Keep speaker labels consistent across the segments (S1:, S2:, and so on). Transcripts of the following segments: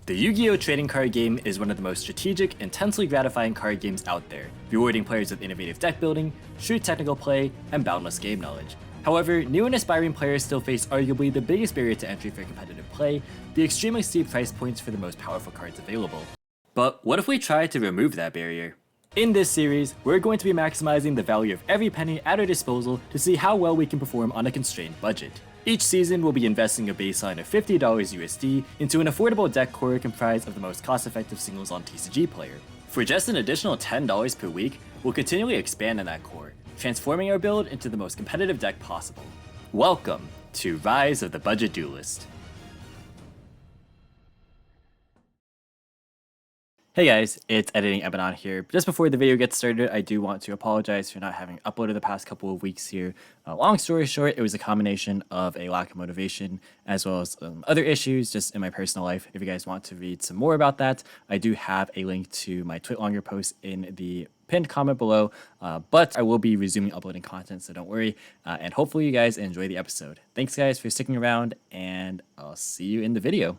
S1: The Yu-Gi-Oh! Trading card game is one of the most strategic, intensely gratifying card games out there, rewarding players with innovative deck building, shrewd technical play, and boundless game knowledge. However, new and aspiring players still face arguably the biggest barrier to entry for competitive play, the extremely steep price points for the most powerful cards available. But what if we tried to remove that barrier? In this series, we're going to be maximizing the value of every penny at our disposal to see how well we can perform on a constrained budget. Each season, we'll be investing a baseline of $50 USD into an affordable deck core comprised of the most cost-effective singles on TCG player. For just an additional $10 per week, we'll continually expand on that core, transforming our build into the most competitive deck possible. Welcome to Rise of the Budget Duelist. Hey guys, it's Editing Emanon here. Just before the video gets started, I do want to apologize for not having uploaded the past couple of weeks here. Long story short, it was a combination of a lack of motivation as well as other issues just in my personal life. If you guys want to read some more about that, I do have a link to my TwitLonger post in the pinned comment below, but I will be resuming uploading content, so don't worry, and hopefully you guys enjoy the episode. Thanks guys for sticking around, and I'll see you in the video.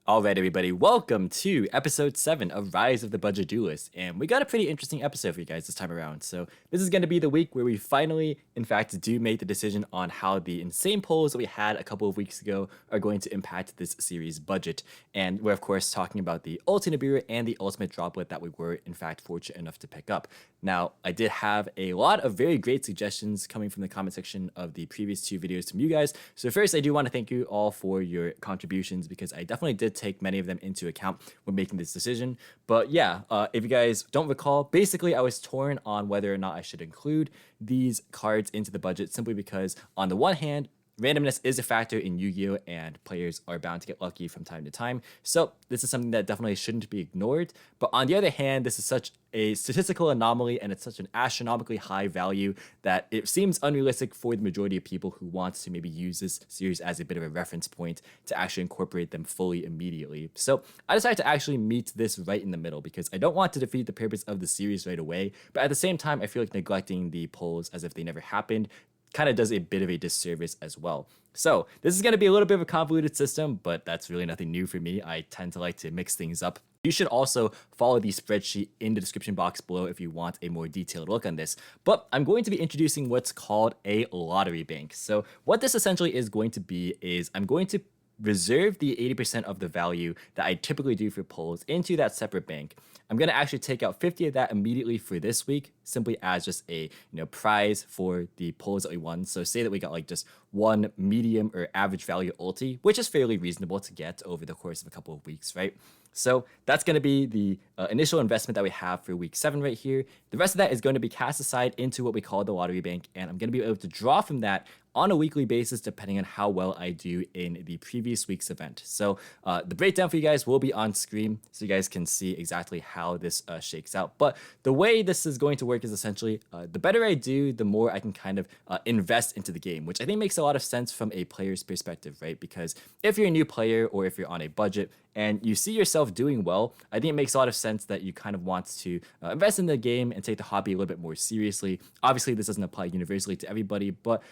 S1: Alright everybody, welcome to episode 7 of Rise of the Budget Duelist, and we got a pretty interesting episode for you guys this time around. So this is going to be the week where we finally, in fact, do make the decision on how the insane polls that we had a couple of weeks ago are going to impact this series' budget. And we're of course talking about the Ultimate Nibiru and the Ultimate Droplet that we were in fact fortunate enough to pick up. Now, I did have a lot of very great suggestions coming from the comment section of the previous 2 videos from you guys. So first, I do want to thank you all for your contributions because I definitely did take many of them into account when making this decision. But yeah, if you guys don't recall, basically I was torn on whether or not I should include these cards into the budget simply because on the one hand, randomness is a factor in Yu-Gi-Oh! And players are bound to get lucky from time to time. So this is something that definitely shouldn't be ignored. But on the other hand, this is such a statistical anomaly and it's such an astronomically high value that it seems unrealistic for the majority of people who want to maybe use this series as a bit of a reference point to actually incorporate them fully immediately. So I decided to actually meet this right in the middle because I don't want to defeat the purpose of the series right away. But at the same time, I feel like neglecting the polls as if they never happened kind of does a bit of a disservice as well. So this is going to be a little bit of a convoluted system, but that's really nothing new for me. I tend to like to mix things up. You should also follow the spreadsheet in the description box below if you want a more detailed look on this. But I'm going to be introducing what's called a lottery bank. So what this essentially is going to be is I'm going to reserve the 80% of the value that I typically do for polls into that separate bank. I'm going to actually take out 50 of that immediately for this week, simply as just a prize for the polls that we won. So say that we got like just one medium or average value ulti, which is fairly reasonable to get over the course of a couple of weeks, right? So that's going to be the initial investment that we have for week 7 right here. The rest of that is going to be cast aside into what we call the lottery bank, and I'm going to be able to draw from that on a weekly basis depending on how well I do in the previous week's event. So the breakdown for you guys will be on screen so you guys can see exactly how this shakes out. But the way this is going to work is essentially the better I do, the more I can kind of invest into the game, which I think makes a lot of sense from a player's perspective, right? Because if you're a new player or if you're on a budget and you see yourself doing well, I think it makes a lot of sense that you kind of want to invest in the game and take the hobby a little bit more seriously. Obviously, this doesn't apply universally to everybody, but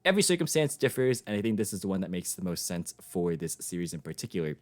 S1: every circumstance differs, and I think this is the one that makes the most sense for this series in particular.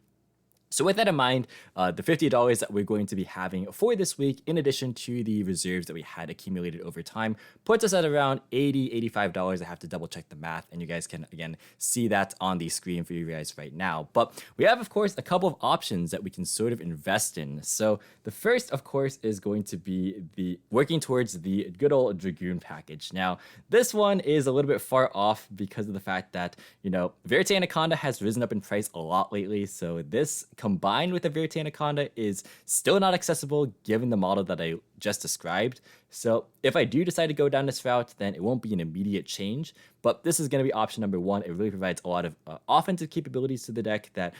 S1: So with that in mind, the $50 that we're going to be having for this week, in addition to the reserves that we had accumulated over time, puts us at around $80, $85. I have to double check the math, and you guys can, again, see that on the screen for you guys right now. But we have, of course, a couple of options that we can sort of invest in. So the first, of course, is going to be the working towards the good old Dragoon package. Now, this one is a little bit far off because of the fact that, Verite Anaconda has risen up in price a lot lately, so this combined with the Verite Anaconda is still not accessible given the model that I just described. So if I do decide to go down this route, then it won't be an immediate change, but this is going to be option number 1. It really provides a lot of offensive capabilities to the deck that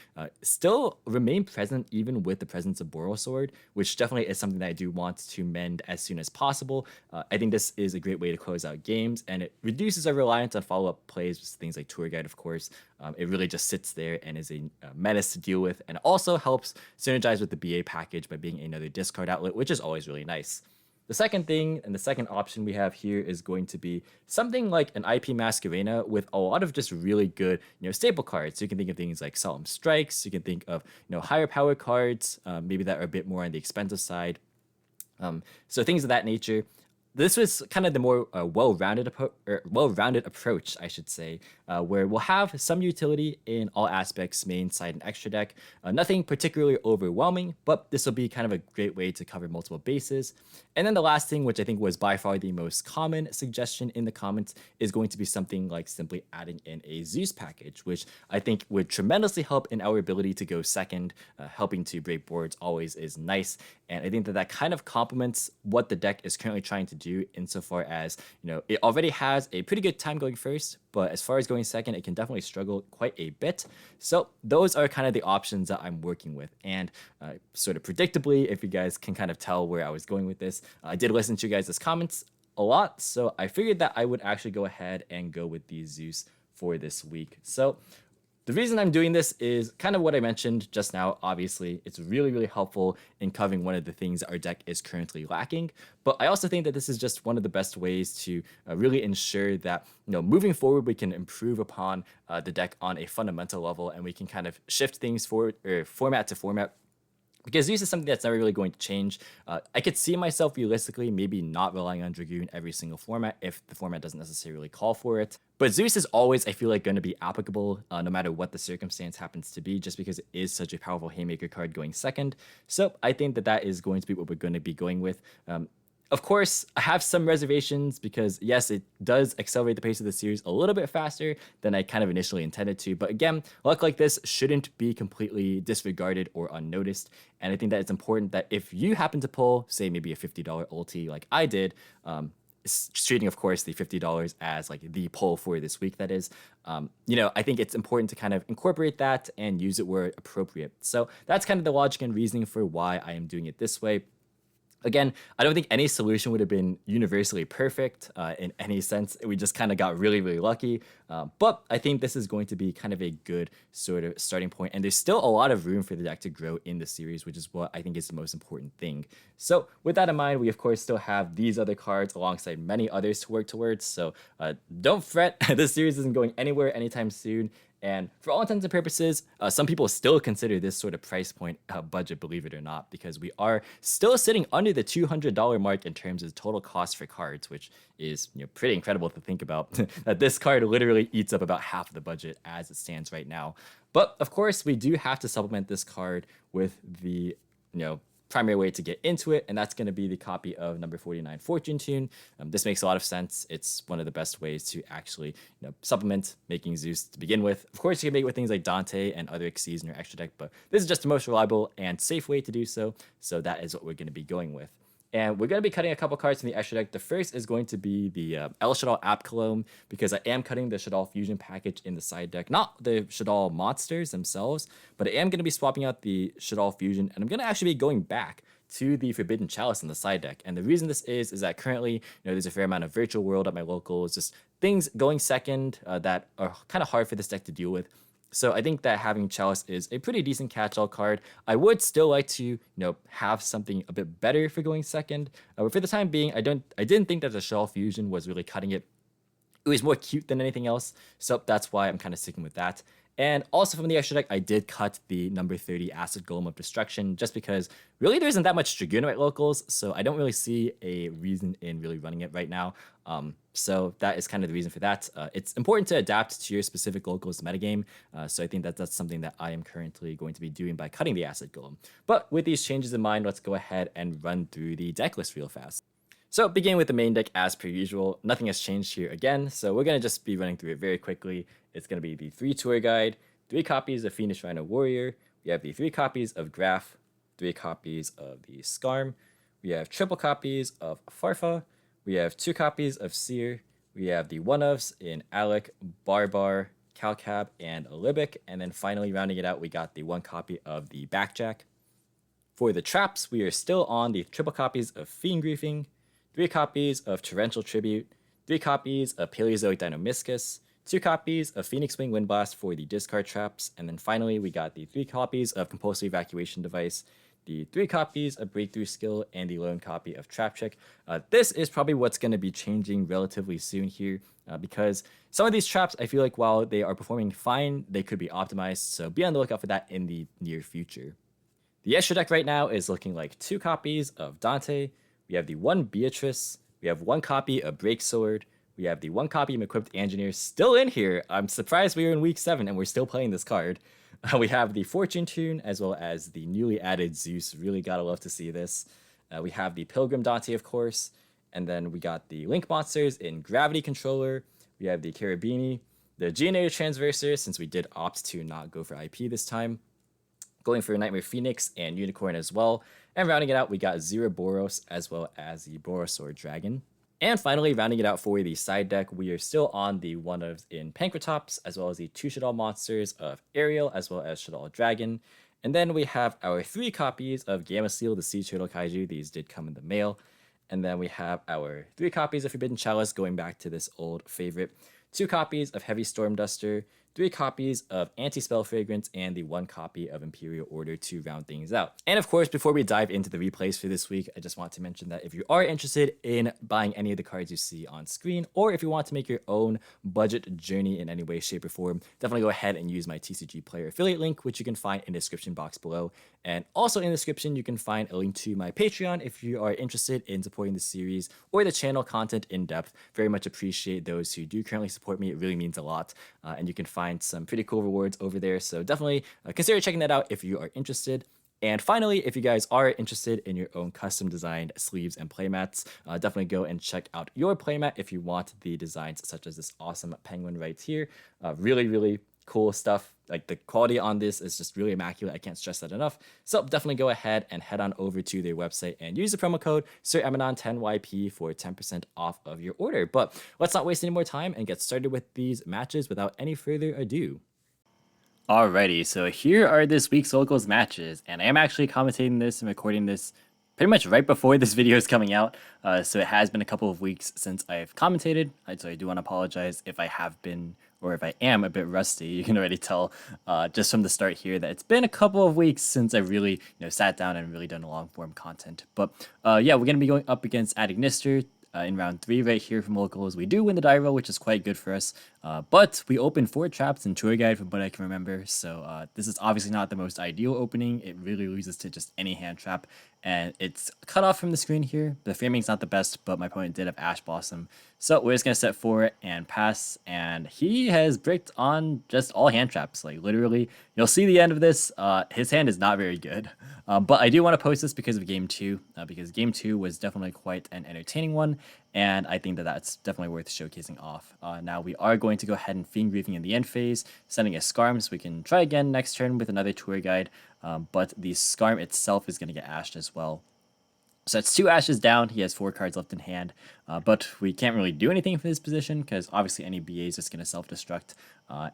S1: still remain present even with the presence of Borosword, which definitely is something that I do want to mend as soon as possible. I think this is a great way to close out games, and it reduces our reliance on follow-up plays with things like Tour Guide, of course. It really just sits there and is a menace to deal with, and also helps synergize with the BA package by being another discard outlet, which is always really nice. The second thing and the second option we have here is going to be something like an IP Masquerena with a lot of just really good, staple cards. So you can think of things like Solemn Strikes. You can think of, higher power cards, maybe that are a bit more on the expensive side. So things of that nature. This was kind of the more well-rounded approach, I should say, where we'll have some utility in all aspects, main, side, and extra deck. Nothing particularly overwhelming, but this will be kind of a great way to cover multiple bases. And then the last thing, which I think was by far the most common suggestion in the comments, is going to be something like simply adding in a Zeus package, which I think would tremendously help in our ability to go second. Helping to break boards always is nice, and I think that kind of complements what the deck is currently trying to do, insofar as it already has a pretty good time going first, but as far as going second, it can definitely struggle quite a bit. So those are kind of the options that I'm working with, and sort of predictably, if you guys can kind of tell where I was going with this, I did listen to you guys' comments a lot, so I figured that I would actually go ahead and go with the Zeus for this week. So the reason I'm doing this is kind of what I mentioned just now. Obviously, it's really, really helpful in covering one of the things our deck is currently lacking. But I also think that this is just one of the best ways to really ensure that, moving forward, we can improve upon the deck on a fundamental level, and we can kind of shift things forward, or format to format, because Zeus is something that's never really going to change. I could see myself realistically maybe not relying on Dragoon every single format if the format doesn't necessarily call for it. But Zeus is always, I feel like, going to be applicable no matter what the circumstance happens to be, just because it is such a powerful Haymaker card going second. So I think that is going to be what we're going to be going with. Of course, I have some reservations because, yes, it does accelerate the pace of the series a little bit faster than I kind of initially intended to. But again, luck like this shouldn't be completely disregarded or unnoticed. And I think that it's important that if you happen to pull, say, maybe a $50 ulti like I did, treating, of course, the $50 as like the pull for this week, that is, I think it's important to kind of incorporate that and use it where appropriate. So that's kind of the logic and reasoning for why I am doing it this way. Again, I don't think any solution would have been universally perfect in any sense. We just kind of got really, really lucky. But I think this is going to be kind of a good sort of starting point. And there's still a lot of room for the deck to grow in the series, which is what I think is the most important thing. So with that in mind, we of course still have these other cards alongside many others to work towards. So don't fret, this series isn't going anywhere anytime soon. And for all intents and purposes, some people still consider this sort of price point budget, believe it or not, because we are still sitting under the $200 mark in terms of total cost for cards, which is pretty incredible to think about. That this card literally eats up about half of the budget as it stands right now. But of course, we do have to supplement this card with the primary way to get into it, and that's going to be the copy of number 49 Fortune Tune. This makes a lot of sense. It's one of the best ways to actually supplement making Zeus to begin with. Of course, you can make it with things like Dante and other Xyz in your extra deck, but this is just the most reliable and safe way to do so. So that is what we're going to be going with. And we're going to be cutting a couple cards from the extra deck. The first is going to be the El Shaddoll App Cologne, because I am cutting the Shaddoll Fusion package in the side deck. Not the Shaddoll monsters themselves, but I am going to be swapping out the Shaddoll Fusion, and I'm going to actually be going back to the Forbidden Chalice in the side deck. And the reason this is that currently, there's a fair amount of virtual world at my locals, just things going second that are kind of hard for this deck to deal with. So I think that having Chalice is a pretty decent catch-all card. I would still like to, have something a bit better for going second. But for the time being, I didn't think that the Shaddoll Fusion was really cutting it. It was more cute than anything else. So that's why I'm kind of sticking with that. And also from the extra deck, I did cut the number 30 Acid Golem of Destruction, just because really there isn't that much Dragoon at locals, so I don't really see a reason in really running it right now. So that is kind of the reason for that. It's important to adapt to your specific locals metagame, so I think that that's something that I am currently going to be doing by cutting the Acid Golem. But with these changes in mind, let's go ahead and run through the deck list real fast. So beginning with the main deck as per usual, nothing has changed here again, so we're going to just be running through it very quickly. It's going to be the 3 Tour Guide, 3 copies of Fiendish Rhino Warrior, we have the 3 copies of Graph, 3 copies of the Skarm, we have triple copies of Farfa, we have 2 copies of Seer, we have the one-ofs in Alec, Barbar, Hcabe, and Libic, and then finally rounding it out, we got the 1 copy of the Backjack. For the traps, we are still on the triple copies of Fiend Griefing, 3 copies of Torrential Tribute, 3 copies of Paleozoic Deinonymiscus, 2 copies of Phoenix Wing Windblast for the discard traps, and then finally we got the 3 copies of Compulsory Evacuation Device, the 3 copies of Breakthrough Skill, and the lone copy of Trap Check. This is probably what's going to be changing relatively soon here, because some of these traps, I feel like while they are performing fine, they could be optimized, so be on the lookout for that in the near future. The extra deck right now is looking like 2 copies of Dante, we have the 1 Beatrice, we have 1 copy of Break Sword, we have the 1 copy of Equipped Engineer still in here. I'm surprised we are in week 7 and we're still playing this card. We have the Fortune Tune as well as the newly added Zeus. Really gotta love to see this. We have the Pilgrim Dante, of course. And then we got the Link Monsters in Gravity Controller. We have the Carabini, the Geonator Transverser, since we did opt to not go for IP this time. Going for Nightmare Phoenix and Unicorn as well. And rounding it out, we got Zero Boros as well as the Borosaur Dragon. And finally, rounding it out for the side deck, we are still on the one of in Pankratops, as well as the 2 Shaddoll monsters of Ariel, as well as Shaddoll Dragon. And then we have our 3 copies of Gamma Seal, the Sea Turtle Kaiju. These did come in the mail. And then we have our 3 copies of Forbidden Chalice, going back to this old favorite. 2 copies of Heavy Storm Duster, 3 copies of Anti-Spell Fragrance, and the 1 copy of Imperial Order to round things out. And of course, before we dive into the replays for this week, I just want to mention that if you are interested in buying any of the cards you see on screen, or if you want to make your own budget journey in any way, shape, or form, definitely go ahead and use my TCG Player affiliate link, which you can find in the description box below. And also in the description, you can find a link to my Patreon if you are interested in supporting the series or the channel content in depth. Very much appreciate those who do currently support me. It really means a lot. And you can find some pretty cool rewards over there. So definitely consider checking that out if you are interested. And finally, if you guys are interested in your own custom designed sleeves and playmats, definitely go and check out your playmat if you want the designs such as this awesome penguin right here. Really, really cool stuff. Like the quality on this is just really immaculate. I can't stress that enough. So definitely go ahead and head on over to their website and use the promo code Emanon10YP for 10% off of your order. But let's not waste any more time and get started with these matches without any further ado. Alrighty, so here are this week's locals matches, and I am actually commentating this and recording this pretty much right before this video is coming out, so it has been a couple of weeks since I've commentated, so I do want to apologize if I have been, or if I am a bit rusty. You can already tell just from the start here that it's been a couple of weeks since I really sat down and really done a long form content. But yeah, we're going to be going up against Gnister in round 3 right here from locals. We do win the die roll, which is quite good for us, but we opened 4 traps in tour guide from what I can remember, so this is obviously not the most ideal opening. It really loses to just any hand trap, and it's cut off from the screen here. The framing's not the best, but my opponent did have Ash Blossom, so we're just going to set 4 and pass, and he has bricked on just all hand traps. Like literally, you'll see the end of this. His hand is not very good, but I do want to post this because of game 2, because game 2 was definitely quite an entertaining one, and I think that that's definitely worth showcasing off. Now we are going to go ahead and Fiend Grieving in the end phase, sending a Scarm so we can try again next turn with another tour guide, but the Scarm itself is going to get ashed as well. So that's 2 ashes down. He has 4 cards left in hand, but we can't really do anything for this position because obviously any BA is just going to self-destruct,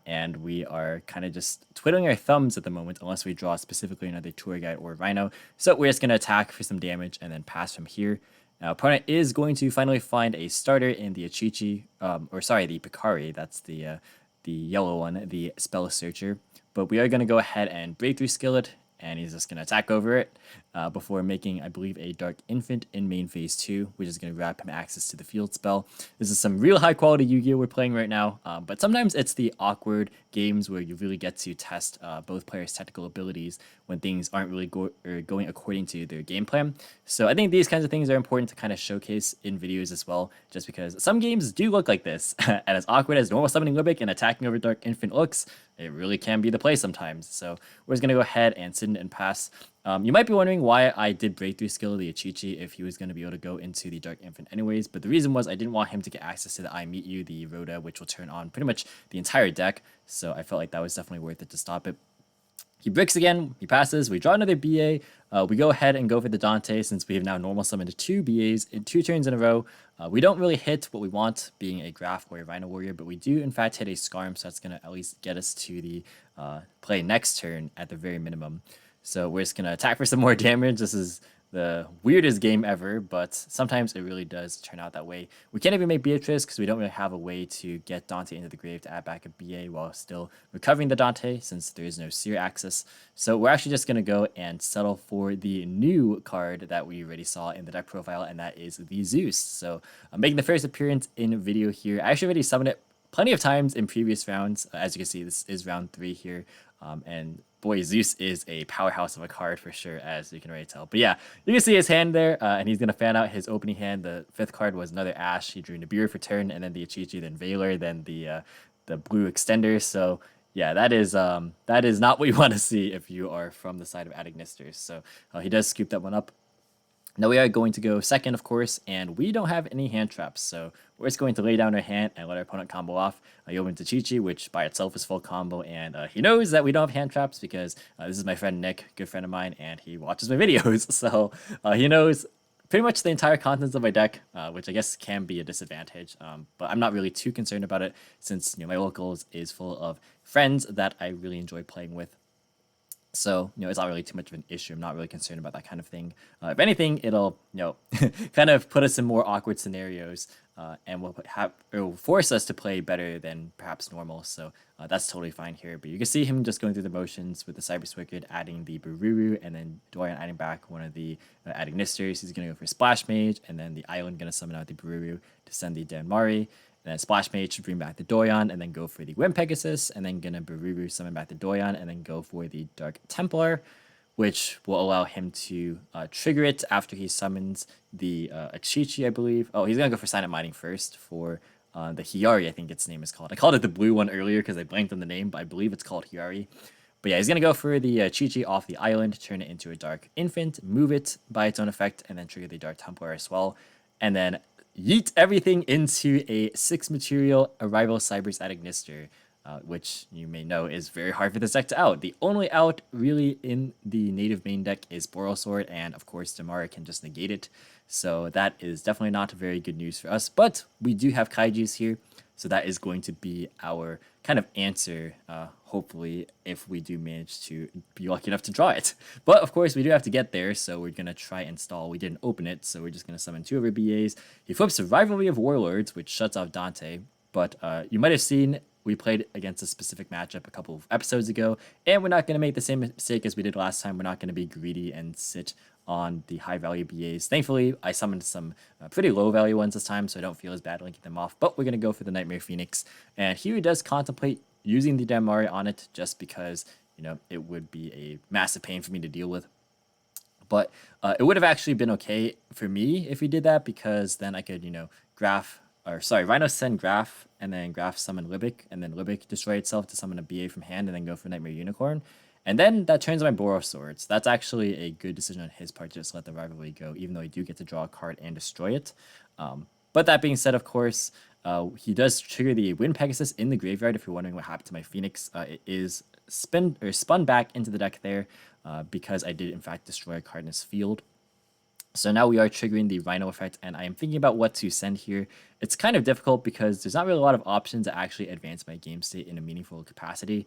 S1: and we are kind of just twiddling our thumbs at the moment unless we draw specifically another tour guide or Rhino. So we're just going to attack for some damage and then pass from here. Now, opponent is going to finally find a starter in the Achichi, or sorry, the Picari. That's the yellow one, the Spell Searcher. But we are going to go ahead and Breakthrough Skillet, and he's just going to attack over it before making, I believe, a Dark Infant in main phase 2, which is going to grab him access to the field spell. This is some real high quality Yu-Gi-Oh we're playing right now, but sometimes it's the awkward games where you really get to test both players' technical abilities when things aren't really going according to their game plan. So I think these kinds of things are important to kind of showcase in videos as well, just because some games do look like this, and as awkward as normal summoning Libic and attacking over Dark Infant looks, it really can be the play sometimes. So we're just going to go ahead and sit and pass. You might be wondering why I did Breakthrough Skill the Achichi if he was going to be able to go into the Dark Infant anyways, but the reason was I didn't want him to get access to the I Meet You, the Rhoda, which will turn on pretty much the entire deck, so I felt like that was definitely worth it to stop it. He bricks again, he passes, we draw another BA, we go ahead and go for the Dante since we have now normal summoned 2 BAs in 2 turns in a row. We don't really hit what we want, being a Graph or a Rhino Warrior, but we do in fact hit a Scarm, so that's going to at least get us to the play next turn at the very minimum. So we're just going to attack for some more damage. This is the weirdest game ever, but sometimes it really does turn out that way. We can't even make Beatrice because we don't really have a way to get Dante into the grave to add back a BA while still recovering the Dante, since there is no seer access. So we're actually just going to go and settle for the new card that we already saw in the deck profile, and that is the Zeus. So I'm making the first appearance in video here. I actually already summoned it plenty of times in previous rounds. As you can see, this is round 3 here. And boy, Zeus is a powerhouse of a card for sure, as you can already tell. But yeah, you can see his hand there, and he's going to fan out his opening hand. The 5th card was another Ash. He drew Nibiru for turn, and then the Hcabe, then Valor, then the blue extender. So yeah, that is not what you want to see if you are from the side of Gnister. So he does scoop that one up. Now we are going to go second, of course, and we don't have any hand traps, so we're just going to lay down our hand and let our opponent combo off. He opens to Chi-Chi, which by itself is full combo, and he knows that we don't have hand traps because this is my friend Nick, good friend of mine, and he watches my videos, so he knows pretty much the entire contents of my deck, which I guess can be a disadvantage, but I'm not really too concerned about it since my locals is full of friends that I really enjoy playing with. So, it's not really too much of an issue. I'm not really concerned about that kind of thing. If anything, it'll, kind of put us in more awkward scenarios, and it'll force us to play better than perhaps normal. So that's totally fine here. But you can see him just going through the motions with the Cyberse Wicked, adding the Bururu, and then Dorian adding back one of the Agnisters. He's going to go for Splash Mage, and then the Island going to summon out the Bururu to send the Danmari. And then Splash Mage to bring back the Doyon, and then go for the Wind Pegasus, and then gonna Bururu summon back the Doyon, and then go for the Dark Templar, which will allow him to trigger it after he summons the Achichi, I believe. Oh, he's gonna go for Silent Mining first for the Hiyari, I think its name is called. I called it the blue one earlier because I blanked on the name, but I believe it's called Hiyari. But yeah, he's gonna go for the Chi-Chi off the island, turn it into a Dark Infant, move it by its own effect, and then trigger the Dark Templar as well. And then yeet everything into a 6 material Arrival Cyberse Gnister, which you may know is very hard for this deck to out. The only out really in the native main deck is Boral Sword, and of course Damara can just negate it. So that is definitely not very good news for us, but we do have Kaijus here, so that is going to be our kind of answer, hopefully, if we do manage to be lucky enough to draw it. But of course, we do have to get there, so we're going to try and stall. We didn't open it, so we're just going to summon 2 of our BAs. He flips a Rivalry of Warlords, which shuts off Dante, but you might have seen we played against a specific matchup a couple of episodes ago, and we're not going to make the same mistake as we did last time. We're not going to be greedy and sit on the high value BAs. Thankfully, I summoned some pretty low value ones this time, so I don't feel as bad linking them off, but we're going to go for the Nightmare Phoenix, and here he does contemplate using the Damari on it just because, it would be a massive pain for me to deal with. But it would have actually been okay for me if he did that, because then I could, Rhino send Graph, and then Graph summon Libic, and then Libic destroy itself to summon a BA from hand, and then go for Nightmare Unicorn. And then that turns my Boros Swords. That's actually a good decision on his part to just let the Rivalry go, even though I do get to draw a card and destroy it. But that being said, of course, he does trigger the Wind Pegasus in the graveyard. If you're wondering what happened to my Phoenix, it is spun back into the deck there because I did in fact destroy a card in his field. So now we are triggering the Rhino effect, and I am thinking about what to send here. It's kind of difficult because there's not really a lot of options to actually advance my game state in a meaningful capacity.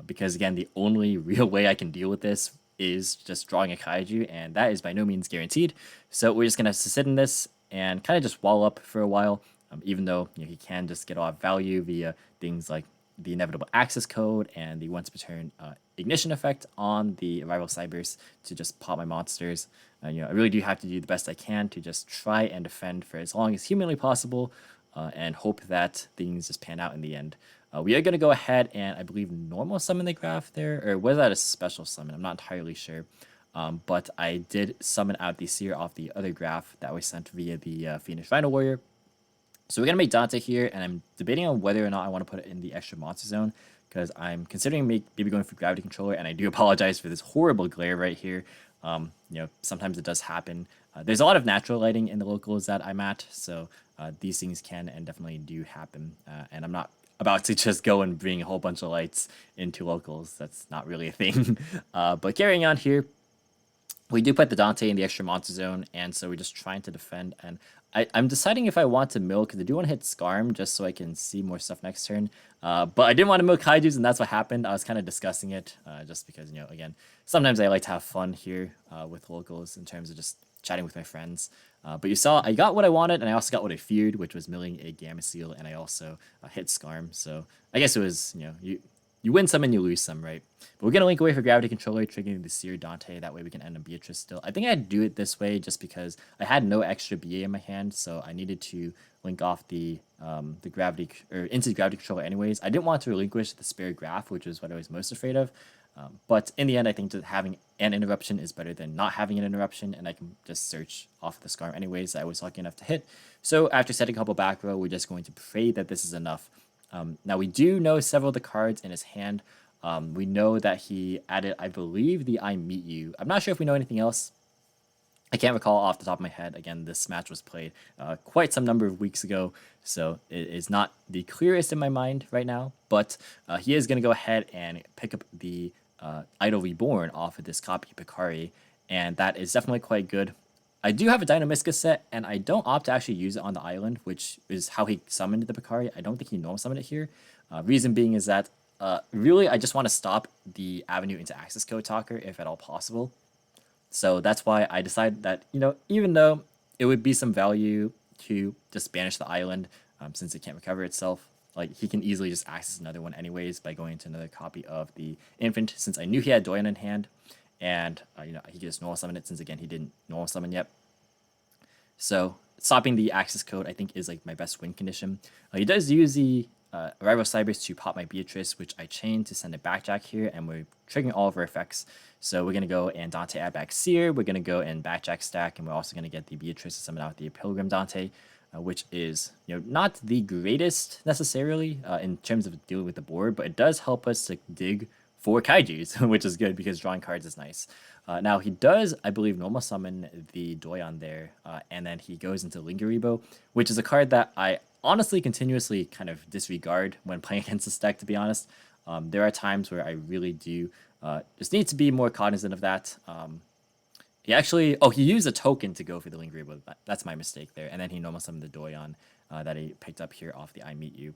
S1: Because again, the only real way I can deal with this is just drawing a Kaiju, and that is by no means guaranteed. So we're just going to sit in this and kind of just wall up for a while, even though he can just get a lot of value via things like the Inevitable Access Code and the once per turn Ignition effect on the Arrival Cyberse to just pop my monsters. I really do have to do the best I can to just try and defend for as long as humanly possible, and hope that things just pan out in the end. We are going to go ahead and I believe normal summon the Graph there, or was that a special summon? I'm not entirely sure. But I did summon out the Seer off the other Graph that was sent via the Phoenix Rhino Warrior. So we're going to make Dante here, and I'm debating on whether or not I want to put it in the extra monster zone, because I'm considering maybe going for Gravity Controller, and I do apologize for this horrible glare right here. Sometimes it does happen. There's a lot of natural lighting in the locals that I'm at, so these things can and definitely do happen, and I'm not about to just go and bring a whole bunch of lights into locals. That's not really a thing. But carrying on here, we do put the Dante in the extra monster zone, and so we're just trying to defend. And I'm deciding if I want to mill, because I do want to hit Skarm just so I can see more stuff next turn. But I didn't want to mill Kaijus, and that's what happened. I was kind of discussing it, just because, again, sometimes I like to have fun here with locals in terms of just chatting with my friends. But you saw I got what I wanted, and I also got what I feared, which was milling a Gamma Seal, and I also hit Skarm. So I guess it was, you win some and you lose some, right? But we're going to link away for Gravity Controller, triggering the Seer Dante. That way we can end on Beatrice still. I think I'd do it this way just because I had no extra BA in my hand, so I needed to link off the Gravity, or into the Gravity Controller anyways. I didn't want to relinquish the spare Graph, which is what I was most afraid of. But in the end, I think that having an interruption is better than not having an interruption, and I can just search off the Skarm anyways. I was lucky enough to hit. So after setting a couple back row, we're just going to pray that this is enough. Now, we do know several of the cards in his hand. We know that he added, I believe, the I Meet You. I'm not sure if we know anything else. I can't recall off the top of my head. Again, this match was played quite some number of weeks ago, so it is not the clearest in my mind right now. But he is going to go ahead and pick up the Idol Reborn off of this copy Picari, and that is definitely quite good. I do have a Dynamisca set, and I don't opt to actually use it on the island, which is how he summoned the Picari. I don't think he normal summoned it here. Reason being is that, really, I just want to stop the avenue into Access Code Talker, if at all possible. So that's why I decided that, even though it would be some value to just banish the island, since it can't recover itself, like, he can easily just access another one anyways by going to another copy of the Infant, since I knew he had Doyen in hand. And, he could just normal summon it since, again, he didn't normal summon yet. So stopping the access code, I think, is like my best win condition. He does use the Arrival Cybers to pop my Beatrice, which I chain to send a Backjack here, and we're triggering all of our effects. So we're going to go and Dante add back Seer, we're going to go and Backjack stack, and we're also going to get the Beatrice to summon out the Pilgrim Dante, which is not the greatest necessarily in terms of dealing with the board, but it does help us to dig for Kaijus, which is good because drawing cards is nice. Now, he does, I believe, normal summon the Doyon there, and then he goes into Lingeribo, which is a card that I honestly continuously kind of disregard when playing against this deck, to be honest. There are times where I really do just need to be more cognizant of that. He used a token to go for the Lingeribo. That's my mistake there. And then he normal summoned the Doyon that he picked up here off the I Meet You.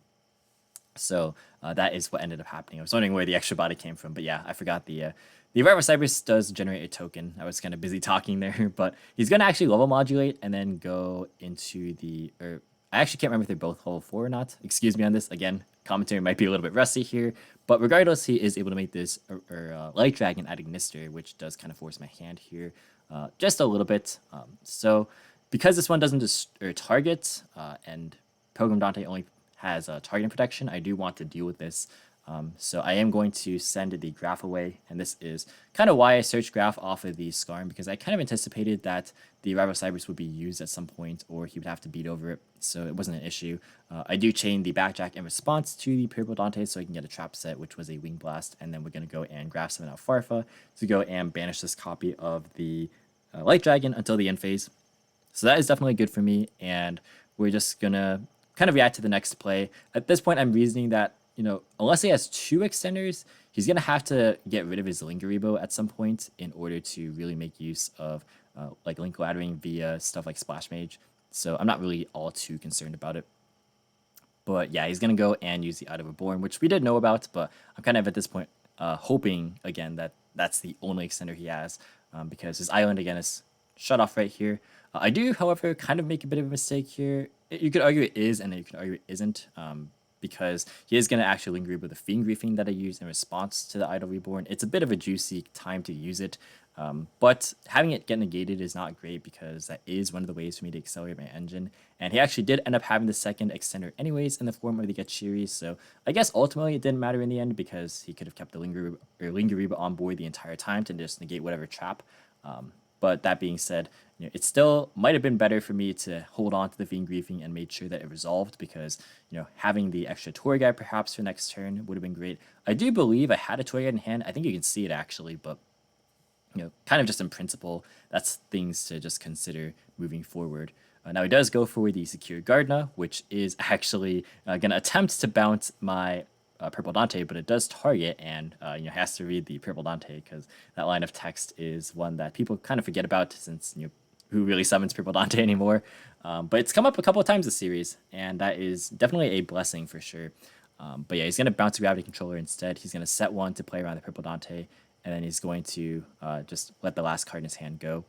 S1: So that is what ended up happening. I was wondering where the extra body came from, but yeah, I forgot the Arrival Cybers does generate a token. I was kind of busy talking there, but he's going to actually level modulate and then go into I actually can't remember if they're both level 4 or not. Excuse me on this. Again, commentary might be a little bit rusty here, but regardless, he is able to make this Light Dragon at Guister, which does kind of force my hand here just a little bit. So because this one doesn't just target and Pilgrim Dante only has targeting protection, I do want to deal with this. So I am going to send the Graph away, and this is kind of why I searched Graph off of the Skarm, because I kind of anticipated that the Arrival Cybers would be used at some point, or he would have to beat over it, so it wasn't an issue. I do chain the Backjack in response to the Purple Dante so I can get a trap set, which was a Wing Blast, and then we're going to go and Graph summon out Farfa to go and banish this copy of the Light Dragon until the end phase. So that is definitely good for me, and we're just going to kind of react to the next play. At this point, I'm reasoning that, unless he has 2 extenders, he's going to have to get rid of his Lingeribo at some point in order to really make use of like Link Laddering via stuff like Splash Mage. So I'm not really all too concerned about it. But yeah, he's going to go and use the Idol Reborn, which we did know about, but I'm kind of at this point hoping, again, that that's the only extender he has, because his island, again, is shut off right here. I do, however, kind of make a bit of a mistake here. You could argue it is, and you could argue it isn't, because he is going to actually linger with the Fiend Griefing that I use in response to the Idol Reborn. It's a bit of a juicy time to use it, but having it get negated is not great because that is one of the ways for me to accelerate my engine. And he actually did end up having the second extender anyways in the form of the Getshiri, so I guess ultimately it didn't matter in the end because he could have kept the Lingeriba on board the entire time to just negate whatever trap. But that being said, it still might have been better for me to hold on to the Fiend Griefing and made sure that it resolved because, having the extra tour guide perhaps for next turn would have been great. I do believe I had a tour guide in hand. I think you can see it actually, but, kind of just in principle, that's things to just consider moving forward. Now he does go for the Secure Gardner, which is actually going to attempt to bounce my Purple Dante, but it does target, and has to read the Purple Dante because that line of text is one that people kind of forget about since who really summons Purple Dante anymore. But it's come up a couple of times this series, and that is definitely a blessing for sure. But yeah, he's going to bounce a Gravity Controller instead. He's going to set one to play around the Purple Dante, and then he's going to just let the last card in his hand go.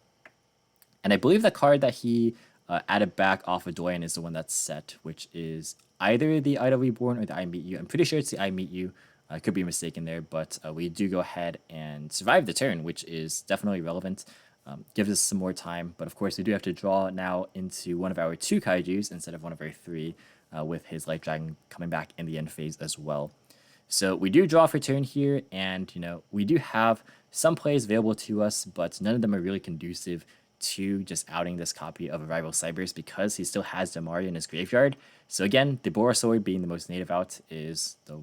S1: And I believe the card that he added back off of Doyen is the one that's set, which is either the Idol Reborn or the I Meet You. I'm pretty sure it's the I Meet You. I could be mistaken there, but we do go ahead and survive the turn, which is definitely relevant. Gives us some more time, but of course we do have to draw now into one of our 2 kaijus instead of one of our 3, with his Light Dragon coming back in the end phase as well. So we do draw for turn here, and we do have some plays available to us, but none of them are really conducive to just outing this copy of a rival Siggers because he still has Damari in his graveyard. So again, the Borosaur being the most native out is the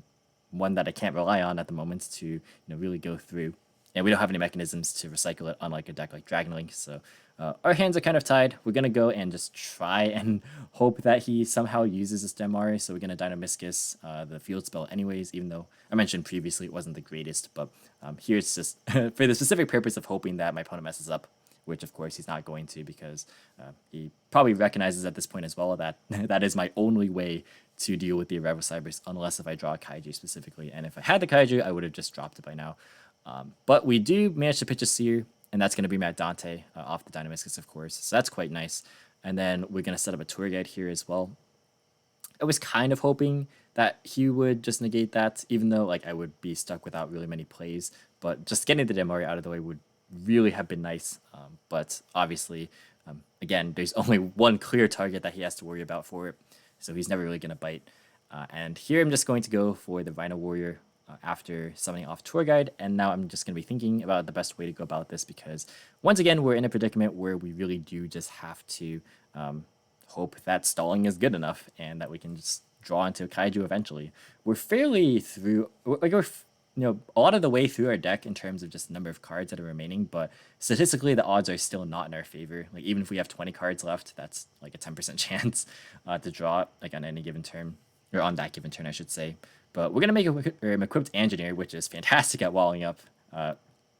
S1: one that I can't rely on at the moment to really go through. And we don't have any mechanisms to recycle it, unlike a deck like Dragon Link. So our hands are kind of tied. We're going to go and just try and hope that he somehow uses this Damari. So we're going to Dynamiscus, the field spell anyways, even though I mentioned previously it wasn't the greatest. But here it's just for the specific purpose of hoping that my opponent messes up, which of course he's not going to because he probably recognizes at this point as well that that is my only way to deal with the Arrival Siggers, unless if I draw a Kaiju specifically. And if I had the Kaiju, I would have just dropped it by now. But we do manage to pitch a Seer, and that's going to be Matt Dante off the Dynamiscus, of course. So that's quite nice. And then we're going to set up a tour guide here as well. I was kind of hoping that he would just negate that, even though I would be stuck without really many plays. But just getting the Damari out of the way would really have been nice. But obviously, again, there's only one clear target that he has to worry about for it. So he's never really going to bite. And here I'm just going to go for the Rhino Warrior after summoning off Tour Guide, and now I'm just going to be thinking about the best way to go about this because once again we're in a predicament where we really do just have to hope that stalling is good enough and that we can just draw into a Kaiju eventually. We're fairly through, we're a lot of the way through our deck in terms of just the number of cards that are remaining, but statistically the odds are still not in our favor. Even if we have 20 cards left, that's like a 10% chance to draw on any given turn, or on that given turn I should say. But we're going to make an Equipped Engineer, which is fantastic at walling up,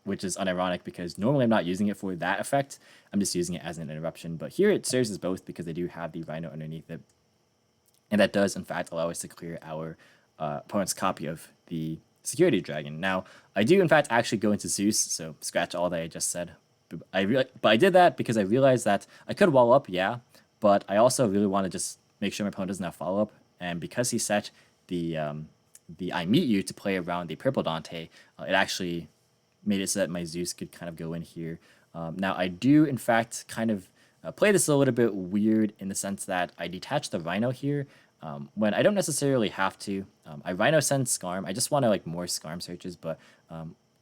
S1: which is unironic because normally I'm not using it for that effect. I'm just using it as an interruption. But here it serves as both because they do have the Rhino underneath it. And that does, in fact, allow us to clear our opponent's copy of the Security Dragon. Now, I do, in fact, actually go into Zeus, so scratch all that I just said. But I did that because I realized that I could wall up, yeah, but I also really want to just make sure my opponent doesn't have follow-up. And because he set the I Meet You to play around the Purple Dante, it actually made it so that my Zeus could kind of go in here. Now, I do, in fact, kind of play this a little bit weird in the sense that I detach the Rhino here when I don't necessarily have to. I Rhino send Scarm. I just want to more Scarm searches, but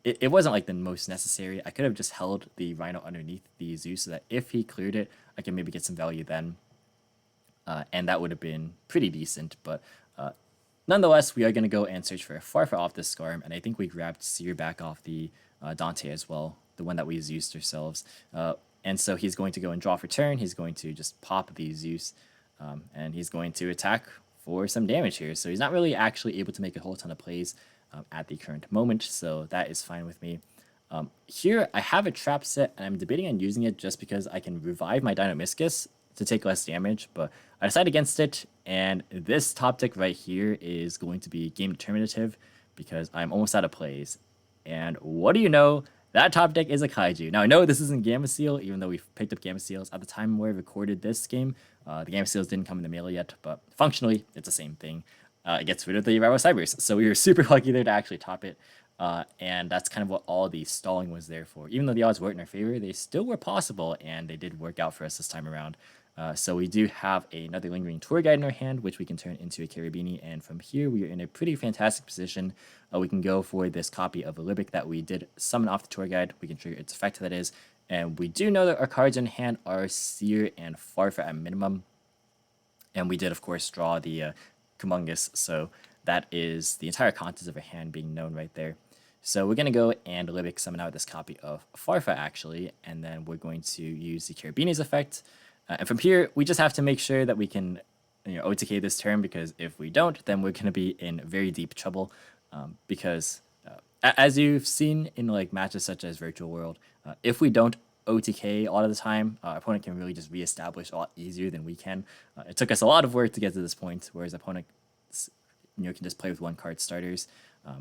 S1: it wasn't the most necessary. I could have just held the Rhino underneath the Zeus so that if he cleared it, I can maybe get some value then. And that would have been pretty decent, but nonetheless, we are going to go and search for a Farfa off this Scarm, and I think we grabbed Seer back off the Dante as well, the one that we Zeused ourselves. And so he's going to go and draw for turn. He's going to just pop the Zeus, and he's going to attack for some damage here. So he's not really actually able to make a whole ton of plays at the current moment, so that is fine with me. Here, I have a trap set, and I'm debating on using it just because I can revive my Dynamiscus to take less damage, but I decided against it, and this top deck right here is going to be game determinative because I'm almost out of plays. And what do you know? That top deck is a Kaiju. Now, I know this isn't Gamma Seal, even though we've picked up Gamma Seals. At the time where I recorded this game, the Gamma Seals didn't come in the mail yet, but functionally, it's the same thing. It gets rid of the Rival Siggers, so we were super lucky there to actually top it. And that's kind of what all the stalling was there for. Even though the odds weren't in our favor, they still were possible, and they did work out for us this time around. So we do have another Lingering Tour Guide in our hand, which we can turn into a Carabini, and from here we are in a pretty fantastic position. We can go for this copy of Olympic that we did summon off the Tour Guide. We can trigger its effect, that is, and we do know that our cards in hand are Seer and Farfa at minimum, and we did, of course, draw the Kumungus, so that is the entire contents of our hand being known right there. So we're going to go and Olympic summon out this copy of Farfa, actually, and then we're going to use the Carabini's effect. And from here, we just have to make sure that we can OTK this turn, because if we don't, then we're going to be in very deep trouble. Because as you've seen in like matches such as Virtual World, if we don't OTK all of the time, our opponent can really just reestablish a lot easier than we can. It took us a lot of work to get to this point, whereas opponent can just play with one card starters.